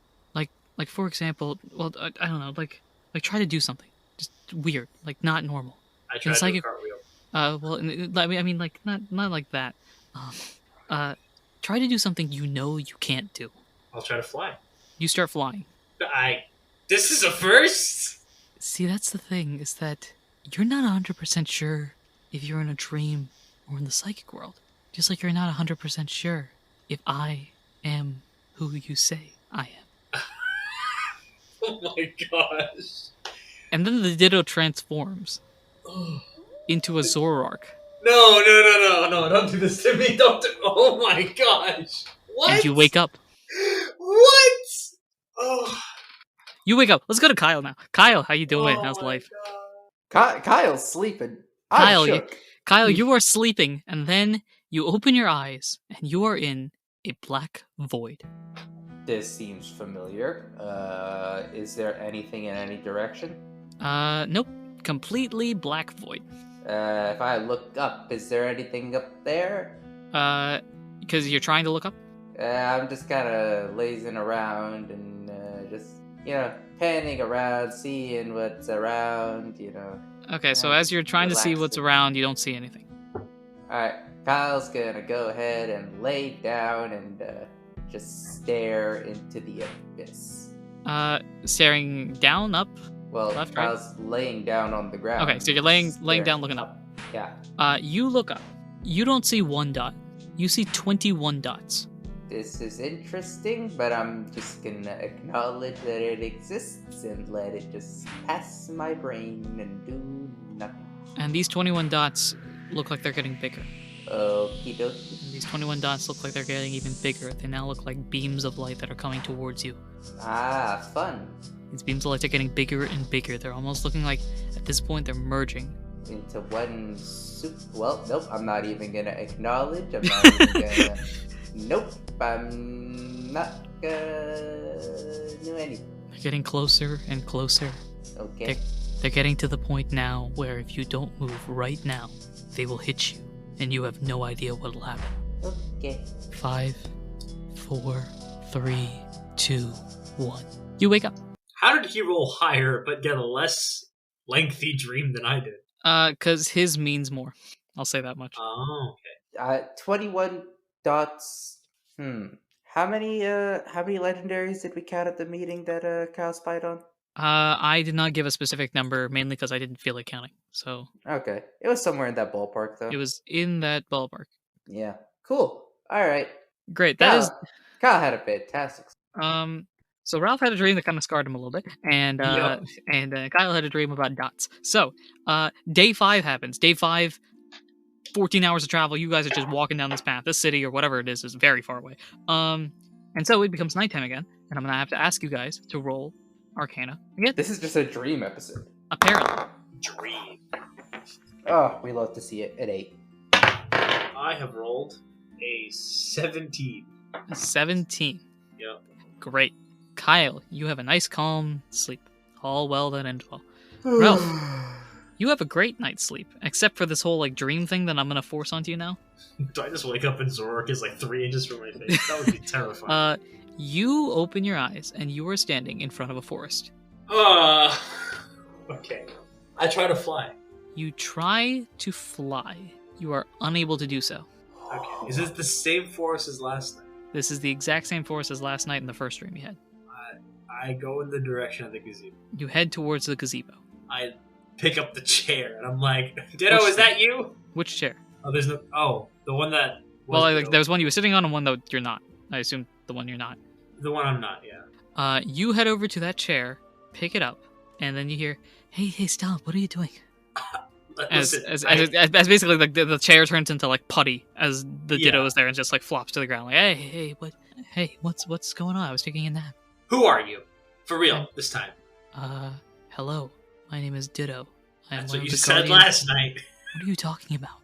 Like for example, well I don't know, like try to do something. Just weird, like not normal. I tried to do a cartwheel. Well, I mean like not like that. Try to do something you know you can't do. I'll try to fly. You start flying. This is a first? See, that's the thing, is that you're not 100% sure if you're in a dream or in the psychic world. Just like you're not 100% sure if I am who you say I am. Oh my gosh. And then the Ditto transforms into a Zoroark. No, don't do this to me. Oh my gosh. What? And you wake up. What? Oh. You wake up. Let's go to Kyle now. Kyle, how you doing? How's life? Kyle's sleeping. Kyle, you are sleeping, and then you open your eyes, and you are in a black void. This seems familiar. Is there anything in any direction? Nope. Completely black void. If I look up, is there anything up there? Because you're trying to look up? I'm just kind of lazing around and just, panning around, seeing what's around, Okay, so as you're trying to see what's around, you don't see anything. Alright, Kyle's gonna go ahead and lay down and just stare into the abyss. Staring down, up. Well, Left, right? Kyle's laying down on the ground. Okay, so you're laying staring down, looking up. Yeah. You look up. You don't see one dot. You see 21 dots. This is interesting, but I'm just gonna acknowledge that it exists and let it just pass my brain and do nothing. And these 21 dots look like they're getting bigger. Okie dokie. And these 21 dots look like they're getting even bigger. They now look like beams of light that are coming towards you. Ah, fun. These beams of light are getting bigger and bigger. They're almost looking like, at this point, they're merging. Into one well, nope, I'm not even gonna acknowledge. I'm not even gonna. Nope, I'm not gonna do anything. They're getting closer and closer. Okay. They're getting to the point now where if you don't move right now, they will hit you, and you have no idea what'll happen. Okay. 5, 4, 3, 2, 1. You wake up. How did he roll higher but get a less lengthy dream than I did? 'Cause his means more. I'll say that much. Oh, okay. 21 dots. How many legendaries did we count at the meeting that Kyle spied on? I did not give a specific number, mainly because I didn't feel like counting. So Okay. It was somewhere in that ballpark, though. it was in that ballpark. Yeah. Cool. Alright. Great. That is. Kyle had a fantastic. So Ralph had a dream that kind of scarred him a little bit, and Yep. Kyle had a dream about dots. So, day 5 happens. Day 5, 14 hours of travel. You guys are just walking down this path. This city or whatever it is very far away. And so it becomes nighttime again, and I'm gonna have to ask you guys to roll Arcana again. This is just a dream episode. Apparently, Dream. Oh, we love to see it at 8. I have rolled a 17. 17. Yep. Great, Kyle. You have a nice, calm sleep. All well that ends well. Ralph, you have a great night's sleep, except for this whole like dream thing that I'm gonna force onto you now. Do I just wake up and Zorak is like 3 inches from my face? That would be terrifying. You open your eyes and you are standing in front of a forest. Okay. I try to fly. You try to fly. You are unable to do so. Okay. Is this the same forest as last night? This is the exact same forest as last night in the first dream you had. I go in the direction of the gazebo. You head towards the gazebo. I pick up the chair and I'm like, Ditto, Which is that you? Which chair? Oh, there's no. Oh, the one that. Well, Was like, there was one you were sitting on and one that you're not. I assume the one you're not. the one I'm not. Yeah. You head over to that chair, pick it up, and then you hear, "Hey, stop! What are you doing?" As basically the chair turns into like putty as the Ditto is there and just like flops to the ground. Like, what's going on? I was taking a nap. Who are you? For real, this time. Hello. My name is Ditto. I am That's one what of you the said guardians. last night. What are you talking about?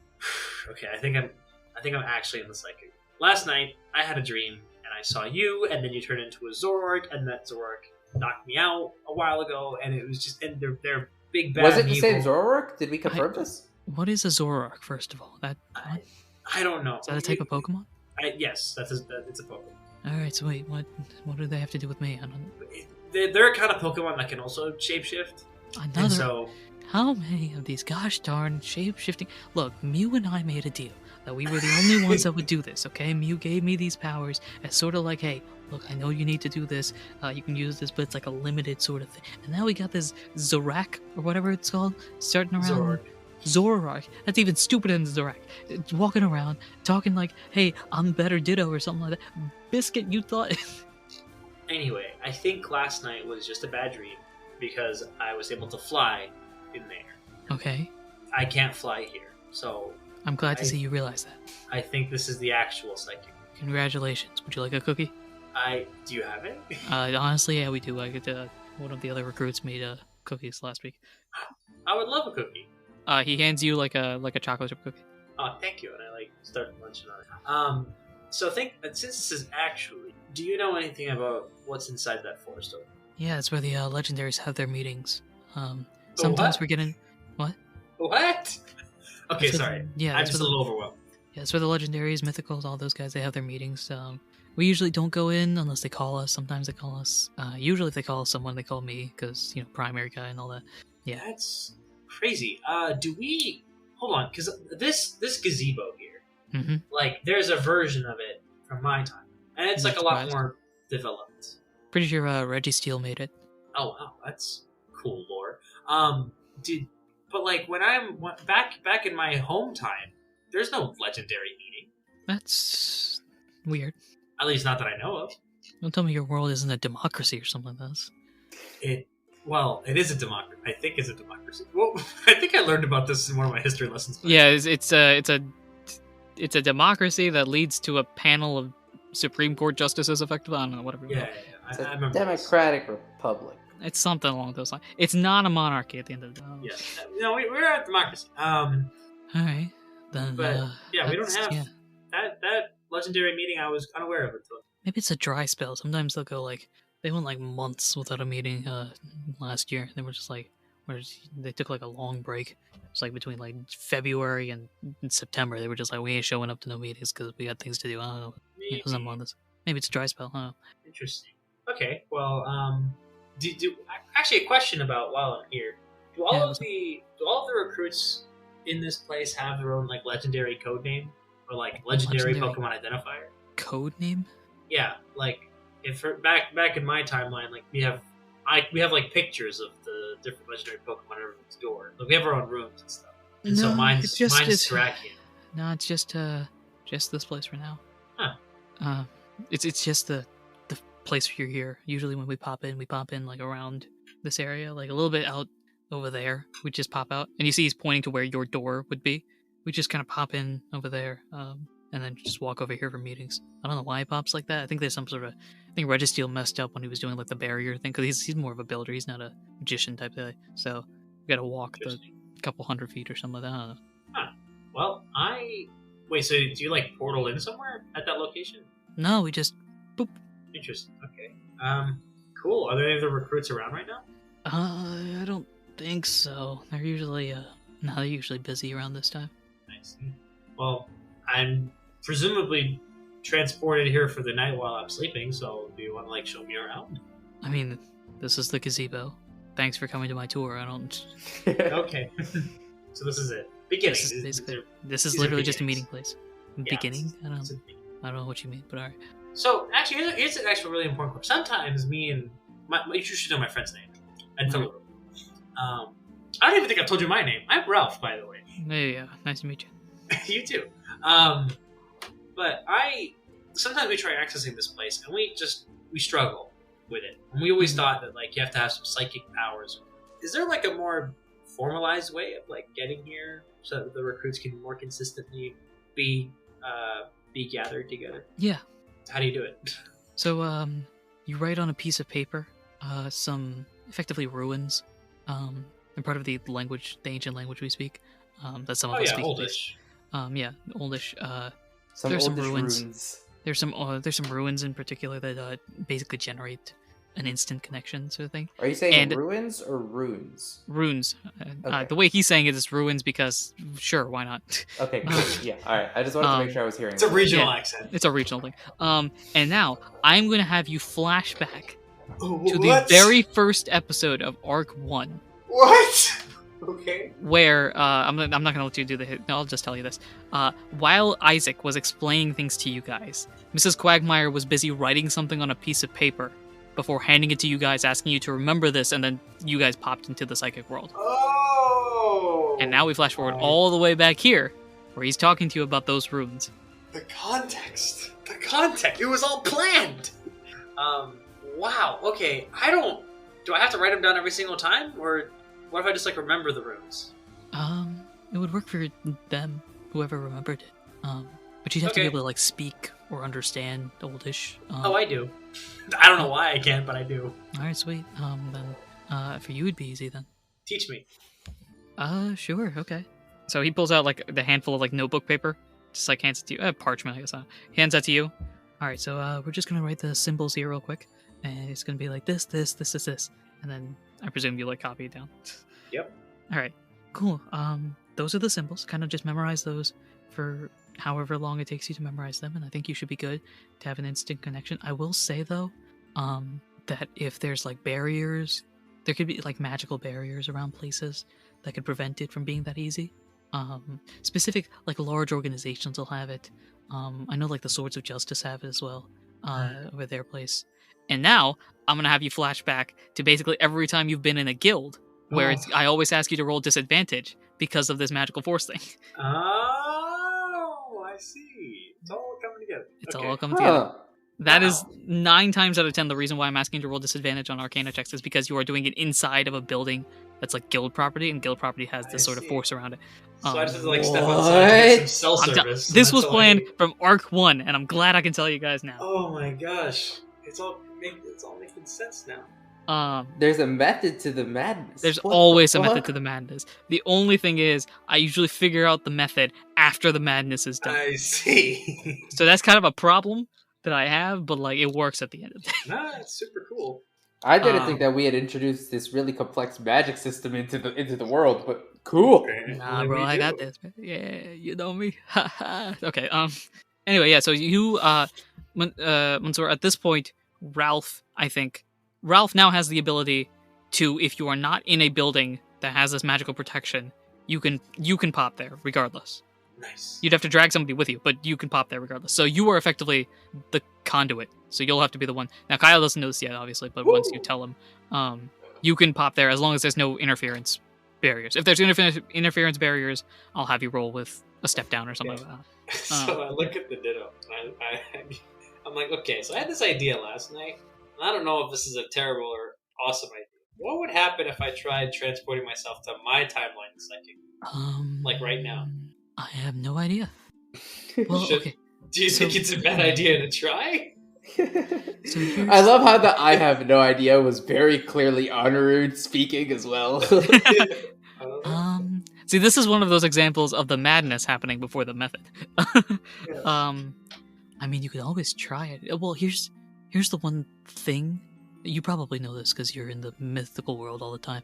Okay, I think I'm actually in the psychic. Last night I had a dream and I saw you, and then you turned into a Zorak, and that Zorak knocked me out a while ago, and it was just and they're big bad. Was it the evil. same Zoroark? Did we confirm this? What is a Zoroark, first of all? What? I don't know. Is that a type of Pokemon? Yes, it's a Pokemon. Alright, so wait, what do they have to do with me? I don't... They're a kind of Pokemon that can also shapeshift. Another... And so... How many of these gosh darn shape-shifting... Look, Mew and I made a deal that we were the only ones that would do this, okay? Mew gave me these powers as sort of like, hey, look, I know you need to do this, you can use this, but it's like a limited sort of thing. And now we got this Zorak, or whatever it's called, starting around... Zoroark. That's even stupider than Zorak. Walking around, talking like, hey, I'm better Ditto or something like that. Biscuit, you thought... Anyway, I think last night was just a bad dream because I was able to fly in there. Okay. I can't fly here, so... I'm glad to see you realize that. I think this is the actual psychic. Congratulations. Would you like a cookie? Do you have it? Honestly, yeah, we do. One of the other recruits made cookies last week. I would love a cookie. He hands you like a chocolate chip cookie. Oh, thank you, and I start munching on it. So since this is actually, do you know anything about what's inside that forest over? Yeah, that's where the legendaries have their meetings. Sometimes we're getting what? What? Okay, That's sorry. Yeah, I'm just a little overwhelmed. Yeah, that's where the legendaries, mythicals, all those guys, they have their meetings. We usually don't go in unless they call us. Sometimes they call us. Usually if they call someone, they call me because primary guy and all that. Yeah. That's crazy. Do we hold on? Because this gazebo here, Mm-hmm. Like, there's a version of it from my time, and it's like a lot more developed. Pretty sure Reggie Steele made it. Oh wow, that's cool lore. But like when I'm back in my home time, there's no legendary meeting. That's weird. At least not that I know of. Don't tell me your world isn't a democracy or something like this. It is a democracy. I think it's a democracy. Well, I think I learned about this in one of my history lessons. Yeah, it's a democracy that leads to a panel of Supreme Court justices effectively. I don't know, whatever. Yeah. It's I a remember democratic republic. It's something along those lines. It's not a monarchy at the end of the day. Yeah. No, we're a democracy. Alright. Then, but yeah, we don't have yeah. that legendary meeting. I was unaware of until. Maybe it's a dry spell. Sometimes they'll go they went months without a meeting last year. They were just they took a long break. It's between February and September. They were just we ain't showing up to no meetings because we got things to do. I don't know. Maybe. Yeah, something on this. Maybe it's a dry spell. I don't know. Interesting. Okay, well, actually a question about while I'm here. Do all of the recruits in this place have their own legendary code name or legendary Pokemon identifier? Code name? Yeah, if back in my timeline, we have pictures of the different legendary Pokemon on everyone's door. We have our own rooms and stuff. And so mine's Terrakion. No, it's just this place for now. Huh. It's just the place where you're here. Usually when we pop in around this area, a little bit out over there. We just pop out, and you see he's pointing to where your door would be. We just kind of pop in over there, and then just walk over here for meetings. I don't know why he pops like that. I think there's some sort of. I think Reggie Steele messed up when he was doing the barrier thing, because he's more of a builder. He's not a magician type guy. So we got to walk the couple hundred feet or something like that. I don't know. Huh. Well, wait. So do you portal in somewhere at that location? No, we just boop. Interesting. Okay. Cool. Are there any other recruits around right now? I don't think so. They're usually busy around this time. Nice. Well, I'm presumably transported here for the night while I'm sleeping. So, do you want to show me around? I mean, this is the gazebo. Thanks for coming to my tour. I don't. Okay. So this is it. Beginning. This is literally just a meeting place. Yeah, beginning? I don't know what you mean, but alright. So, actually, here's an actual really important question. Sometimes me and you should know my friend's name. And Philip. I don't even think I've told you my name. I'm Ralph, by the way. Yeah, nice to meet you. You too. But sometimes we try accessing this place, and we struggle with it. And we always thought that you have to have some psychic powers. Is there a more formalized way of getting here so that the recruits can more consistently be gathered together? Yeah. How do you do it? So, you write on a piece of paper, some effectively ruins. They're part of the ancient language we speak. That some of us speak. Oldish. Oldish. There's some ruins. There's some ruins in particular that basically generate an instant connection sort of thing. Are you saying ruins or runes? Runes. Okay. The way he's saying it is ruins because, sure, why not? Okay, cool. Yeah, alright. I just wanted to make sure I was hearing It's a regional accent. It's a regional thing. And now, I'm going to have you flash back to the What? very first episode of Arc 1. What? Okay. Where, I'm not going to let you do the hit. No, I'll just tell you this. While Isaac was explaining things to you guys, Mrs. Quagmire was busy writing something on a piece of paper before handing it to you guys, asking you to remember this, and then you guys popped into the psychic world. Oh! And now we flash forward all the way back here, where he's talking to you about those runes. The context. It was all planned! Wow, okay. Do I have to write them down every single time? Or what if I just, remember the runes? It would work for them, whoever remembered it. But you'd have to be able to, speak or understand Oldish. I do. I don't know why I can't, but I do. Alright, sweet. Then, for you it'd be easy then. Teach me. Sure, okay. So he pulls out, the handful of, notebook paper, just, hands it to you. Parchment, I guess. He hands that to you. Alright, so, we're just gonna write the symbols here real quick. And it's gonna be this. And then, I presume you, copy it down. Yep. Alright, cool. Those are the symbols. Kind of just memorize those for however long it takes you to memorize them, and I think you should be good to have an instant connection. I will say, though, that if there's, barriers, there could be, magical barriers around places that could prevent it from being that easy. Specific, like, large organizations will have it. I know, like, the Swords of Justice have it as well, with their place. And now, I'm gonna have you flash back to basically every time you've been in a guild, where I always ask you to roll disadvantage because of this magical force thing. Oh, I see. It's all coming together. It's all coming together. Huh. That is 9 times out of 10 the reason why I'm asking you to roll disadvantage on Arcana checks is because you are doing it inside of a building that's like guild property, and guild property has this sort of force around it. So I just have to like step outside and get some cell service. This was planned from Arc 1, and I'm glad I can tell you guys now. Oh my gosh. It's all making sense now. There's a method to the madness. There's always a method to the madness. The only thing is, I usually figure out the method after the madness is done. I see. So that's kind of a problem that I have, but like it works at the end of the day. Nah, it's super cool. I didn't think that we had introduced this really complex magic system into the world, but cool. Nah, bro, I got this. Man. Yeah, you know me. Okay. Anyway, yeah. So you, Mansour, at this point, Ralph now has the ability to, if you are not in a building that has this magical protection, you can pop there regardless. Nice. You'd have to drag somebody with you, but you can pop there regardless. So you are effectively the conduit. So you'll have to be the one. Now Kyle doesn't know this yet, obviously, but once you tell him, you can pop there as long as there's no interference barriers. If there's interference barriers, I'll have you roll with a step down or something like that. So I look at the Ditto. I'm like, okay, so I had this idea last night, and I don't know if this is a terrible or awesome idea. What would happen if I tried transporting myself to my timeline in psychic? Like right now. I have no idea. Well, okay. Do you think it's a bad idea to try? I love how the "I have no idea" was very clearly Anirudh speaking as well. See, this is one of those examples of the madness happening before the method. Yes. I mean, you could always try it. Well, here's the one thing. You probably know this because you're in the mythical world all the time.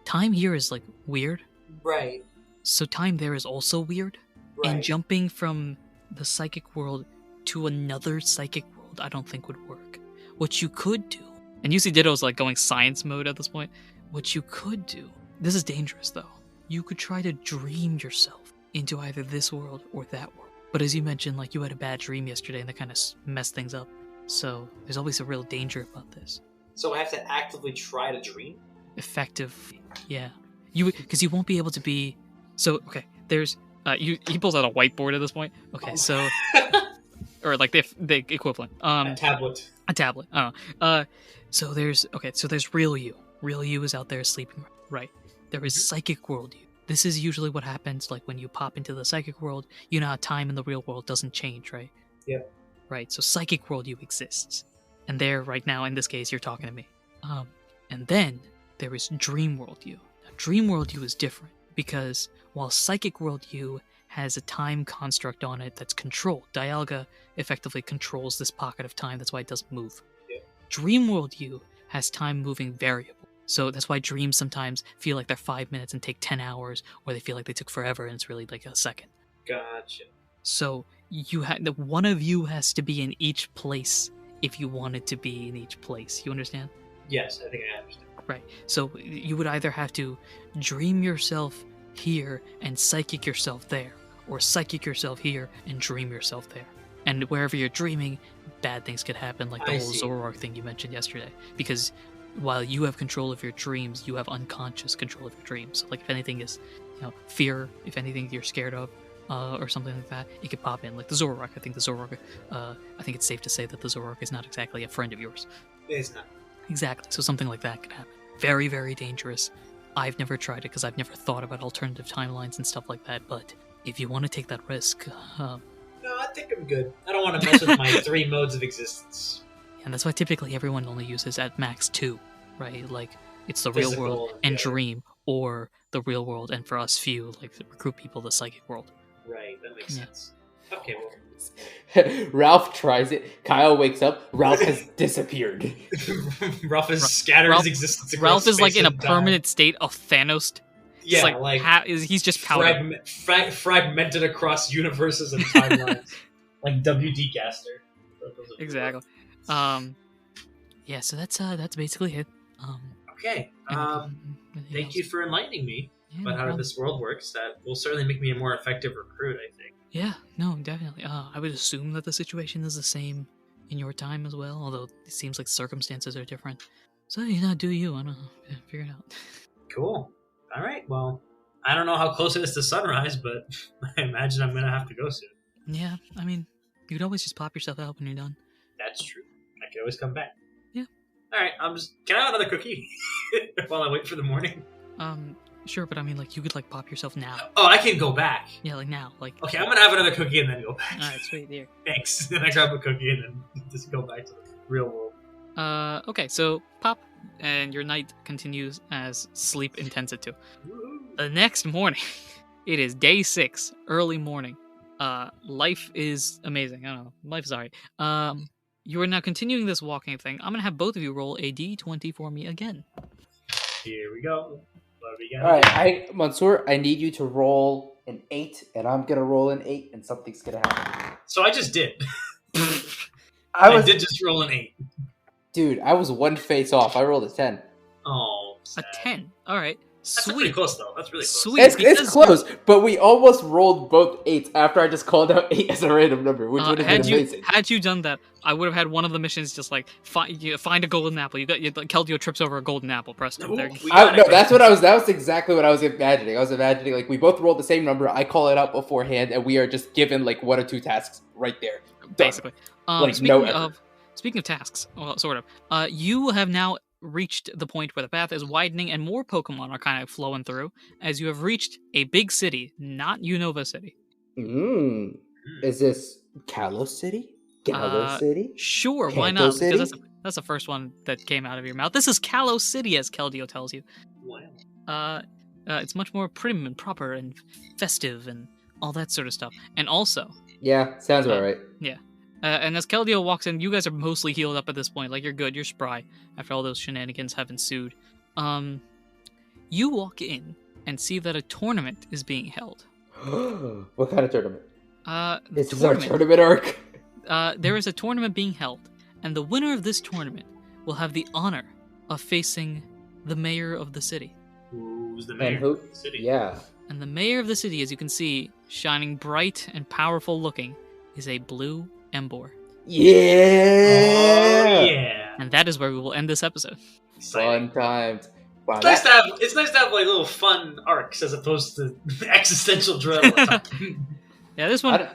Time here is like weird. Right. So time there is also weird. Right. And jumping from the psychic world to another psychic world, I don't think would work. What you could do, and you see Ditto's like going science mode at this point. What you could do, this is dangerous though. You could try to dream yourself into either this world or that world. But as you mentioned, like you had a bad dream yesterday and that kind of messed things up. So there's always a real danger about this. So I have to actively try to dream? Effective, yeah. Because you won't be able to be. So okay, there's he pulls out a whiteboard at this point. Okay, so or like the equivalent. A tablet. A tablet. So there's real you. Real you is out there sleeping. Right. There is psychic world you. This is usually what happens. Like when you pop into the psychic world, you know how time in the real world doesn't change, right? Yeah. Right. So psychic world you exists, and there right now in this case you're talking to me. And then there is dream world you. Now, dream world you is different because while psychic world you has a time construct on it that's controlled, Dialga effectively controls this pocket of time. That's why it doesn't move. Yeah. Dream world you has time moving variable. So that's why dreams sometimes feel like they're 5 minutes and take 10 hours, or they feel like they took forever and it's really like a second. Gotcha. So one of you has to be in each place if you wanted to be in each place. You understand? Yes, I think I understand. Right. So you would either have to dream yourself here and psychic yourself there, or psychic yourself here and dream yourself there. And wherever you're dreaming, bad things could happen, like the whole Zoroark thing you mentioned yesterday. Because while you have control of your dreams, you have unconscious control of your dreams. So, like if anything is, fear, if anything you're scared of, or something like that, it could pop in. Like the Zoroark. I think it's safe to say that the Zoroark is not exactly a friend of yours. It's not. Exactly. So something like that could happen. Very, very dangerous. I've never tried it because I've never thought about alternative timelines and stuff like that. But if you want to take that risk, no, I think I'm good. I don't want to mess with my 3 modes of existence. And that's why typically everyone only uses at max 2, right? Like it's the real world and dream, or the real world and for us few, like recruit people the psychic world. Right, that makes sense. Okay, well. Ralph tries it. Kyle wakes up. Ralph has disappeared. Ralph has scattered his existence across Ralph is space like in a and permanent state of Thanos. Yeah, he's just powder. Fragmented across universes and timelines. Like WD Caster. Exactly. Yeah, so that's basically it. Okay. Thank you for enlightening me. Yeah, about no how problem. this world works, that will certainly make me a more effective recruit, I think. Yeah, no, definitely. I would assume that the situation is the same in your time as well, although it seems like circumstances are different. So, do you? I don't know. Yeah, figure it out. Cool. All right, well, I don't know how close it is to sunrise, but I imagine I'm going to have to go soon. Yeah, I mean, you could always just pop yourself out when you're done. That's true. I can always come back. Yeah. All right, can I have another cookie while I wait for the morning? Sure, but I mean, like, you could, like, pop yourself now. Oh, I can go back. Yeah, like, now. Like, Okay, I'm going to have another cookie and then go back. alright, sweet, here. Thanks. Then I grab a cookie and then just go back to the real world. Okay, so pop, and your night continues as sleep intends it to. Woohoo. The next morning, it is day 6, early morning. Life is amazing. I don't know. Life is alright. You are now continuing this walking thing. I'm gonna have both of you roll a d20 for me again. Here we go. What do we got? All right, Mansour, I need you to roll an 8, and I'm gonna roll an 8, and something's gonna happen. So I just did. I did just roll an 8. Dude, I was one face off. I rolled a 10. Oh, A sad. 10. Alright. That's pretty Sweet. close, though. That's really close. Sweet. It's because, close, but we almost rolled both 8s after I just called out 8 as a random number, which would have been amazing. Had you done that, I would have had one of the missions just like find a golden apple. Keldeo trips over a golden apple. Press Ooh, there. we got No, it. that was exactly what I was imagining. I was imagining, like, we both rolled the same number, I call it out beforehand, and we are just given, like, 1 or 2 tasks right there. Done. Basically. Like, speaking no of tasks, well, sort of. You have now reached the point where the path is widening and more Pokemon are kind of flowing through, as you have reached a big city, not Unova City. Is this Kalos City? Galos City? Sure, why Kanto not? City? Because that's the first one that came out of your mouth. This is Kalos City, as Keldeo tells you. Wow. It's much more prim and proper and festive and all that sort of stuff. And also, Yeah, sounds about right. and as Keldeo walks in, you guys are mostly healed up at this point. Like, you're good, you're spry, after all those shenanigans have ensued. You walk in and see that a tournament is being held. What kind of tournament? The This is our tournament arc. There is a tournament being held, and the winner of this tournament will have the honor of facing the mayor of the city. Who's the And mayor who? of the city? Yeah. And the mayor of the city, as you can see, shining bright and powerful looking, is a blue Embor. Yeah! Oh, yeah. And that is where we will end this episode. Exciting. Fun times. Wow, It's nice to have like little fun arcs as opposed to existential dread all the time. Yeah, this one,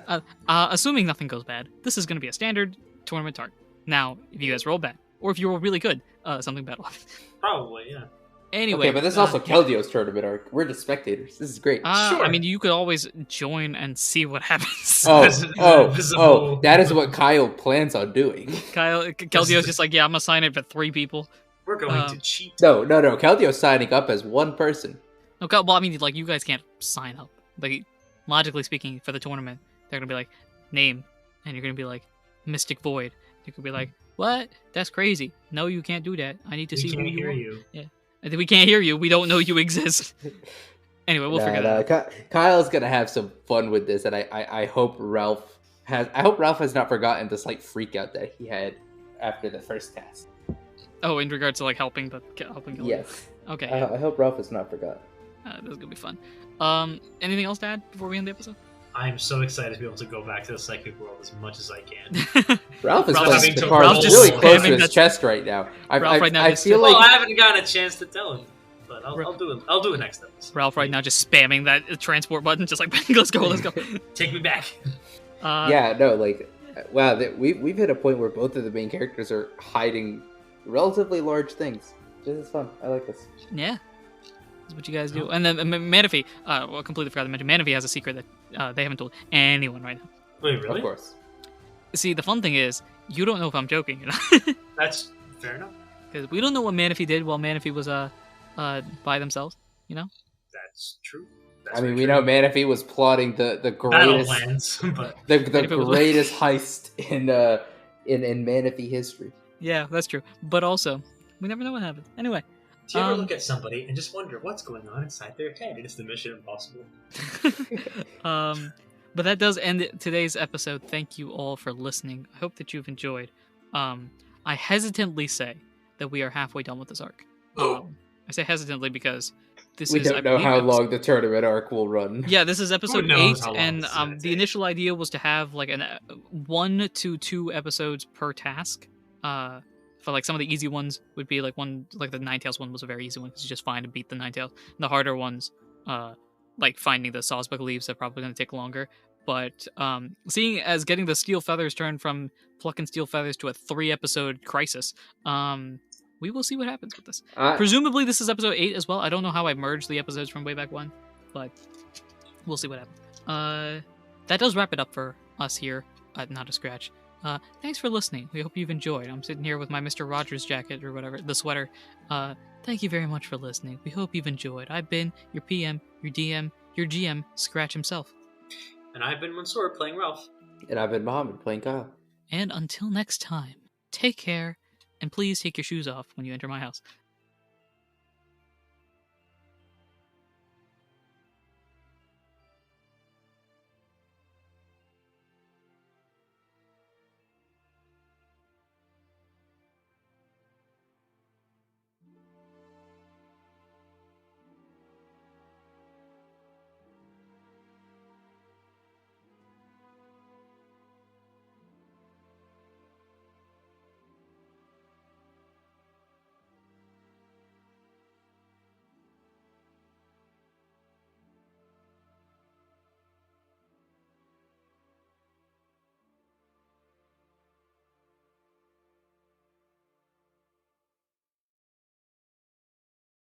assuming nothing goes bad, this is going to be a standard tournament arc. Now, if you guys roll bad, or if you roll really good, something bad will happen. Probably, yeah. Anyway. Okay, but this is also Keldeo's tournament arc. We're the spectators. This is great. Sure. I mean, you could always join and see what happens. That is what Kyle plans on doing. Keldeo's just like, yeah, I'm gonna sign it for 3 people. We're going to cheat. No. Keldeo's signing up as one person. Okay, well, I mean, like, you guys can't sign up. Like, logically speaking, for the tournament, they're gonna be like, name, and you're gonna be like, Mystic Void. You could be like, what? That's crazy. No, you can't do that. I need to see who you are. Yeah. We can't hear you. We don't know you exist. Anyway, we'll figure that out. Kyle's gonna have some fun with this, and I hope Ralph has not forgotten the slight freak out that he had after the first task. Oh, in regards to like helping Keldeo. Yes. Okay. I hope Ralph has not forgotten. This is gonna be fun. Anything else to add before we end the episode? I'm so excited to be able to go back to the psychic world as much as I can. Ralph is Ralph's playing the having cards Ralph's really just close to spamming his that- chest right now. Ralph right now I just- feel Well, like I haven't gotten a chance to tell him, but I'll do it. I'll do it next episode. Ralph right now just spamming that transport button, just like, let's go. Take me back. Wow, we've hit a point where both of the main characters are hiding relatively large things. This is fun. I like this. Yeah. That's what you guys do. And then Manaphy, well, completely forgot to mention, Manaphy has a secret that they haven't told anyone right now. Wait, really? Of course. See, the fun thing is, you don't know if I'm joking, you know? That's fair enough. Because we don't know what Manaphy did while Manaphy was by themselves, you know? That's true. We know Manaphy was plotting the greatest Battlelands, but the Manaphy was- greatest heist in Manaphy history. Yeah, that's true. But also, we never know what happens. Anyway. do you ever look at somebody and just wonder what's going on inside their head? It's the Mission Impossible. But that does end today's episode. Thank you all for listening. I hope that you've enjoyed. I hesitantly say that we are halfway done with this arc. I say hesitantly because this We is, I don't know believe, how long the tournament arc will run. Yeah, this is episode knows 8, how long and this is gonna the take. initial idea was to have like 1 to 2 episodes per task. For like some of the easy ones would be like one, like the Ninetales one was a very easy one because you just find and beat the Ninetales. And the harder ones, like finding the Sawsbuck leaves, are probably going to take longer. But seeing as getting the Steel Feathers turned from plucking Steel Feathers to a 3-episode crisis, we will see what happens with this. Presumably, this is episode 8 as well. I don't know how I merged the episodes from way back when, but we'll see what happens. That does wrap it up for us here at Not a Scratch. Thanks for listening. We hope you've enjoyed. I'm sitting here with my Mr. Rogers jacket or whatever, the sweater. Thank you very much for listening. We hope you've enjoyed. I've been your PM, your DM, your GM, Scratch himself. And I've been Mansour playing Ralph. And I've been Mohammed playing Kyle. And until next time, take care, and please take your shoes off when you enter my house.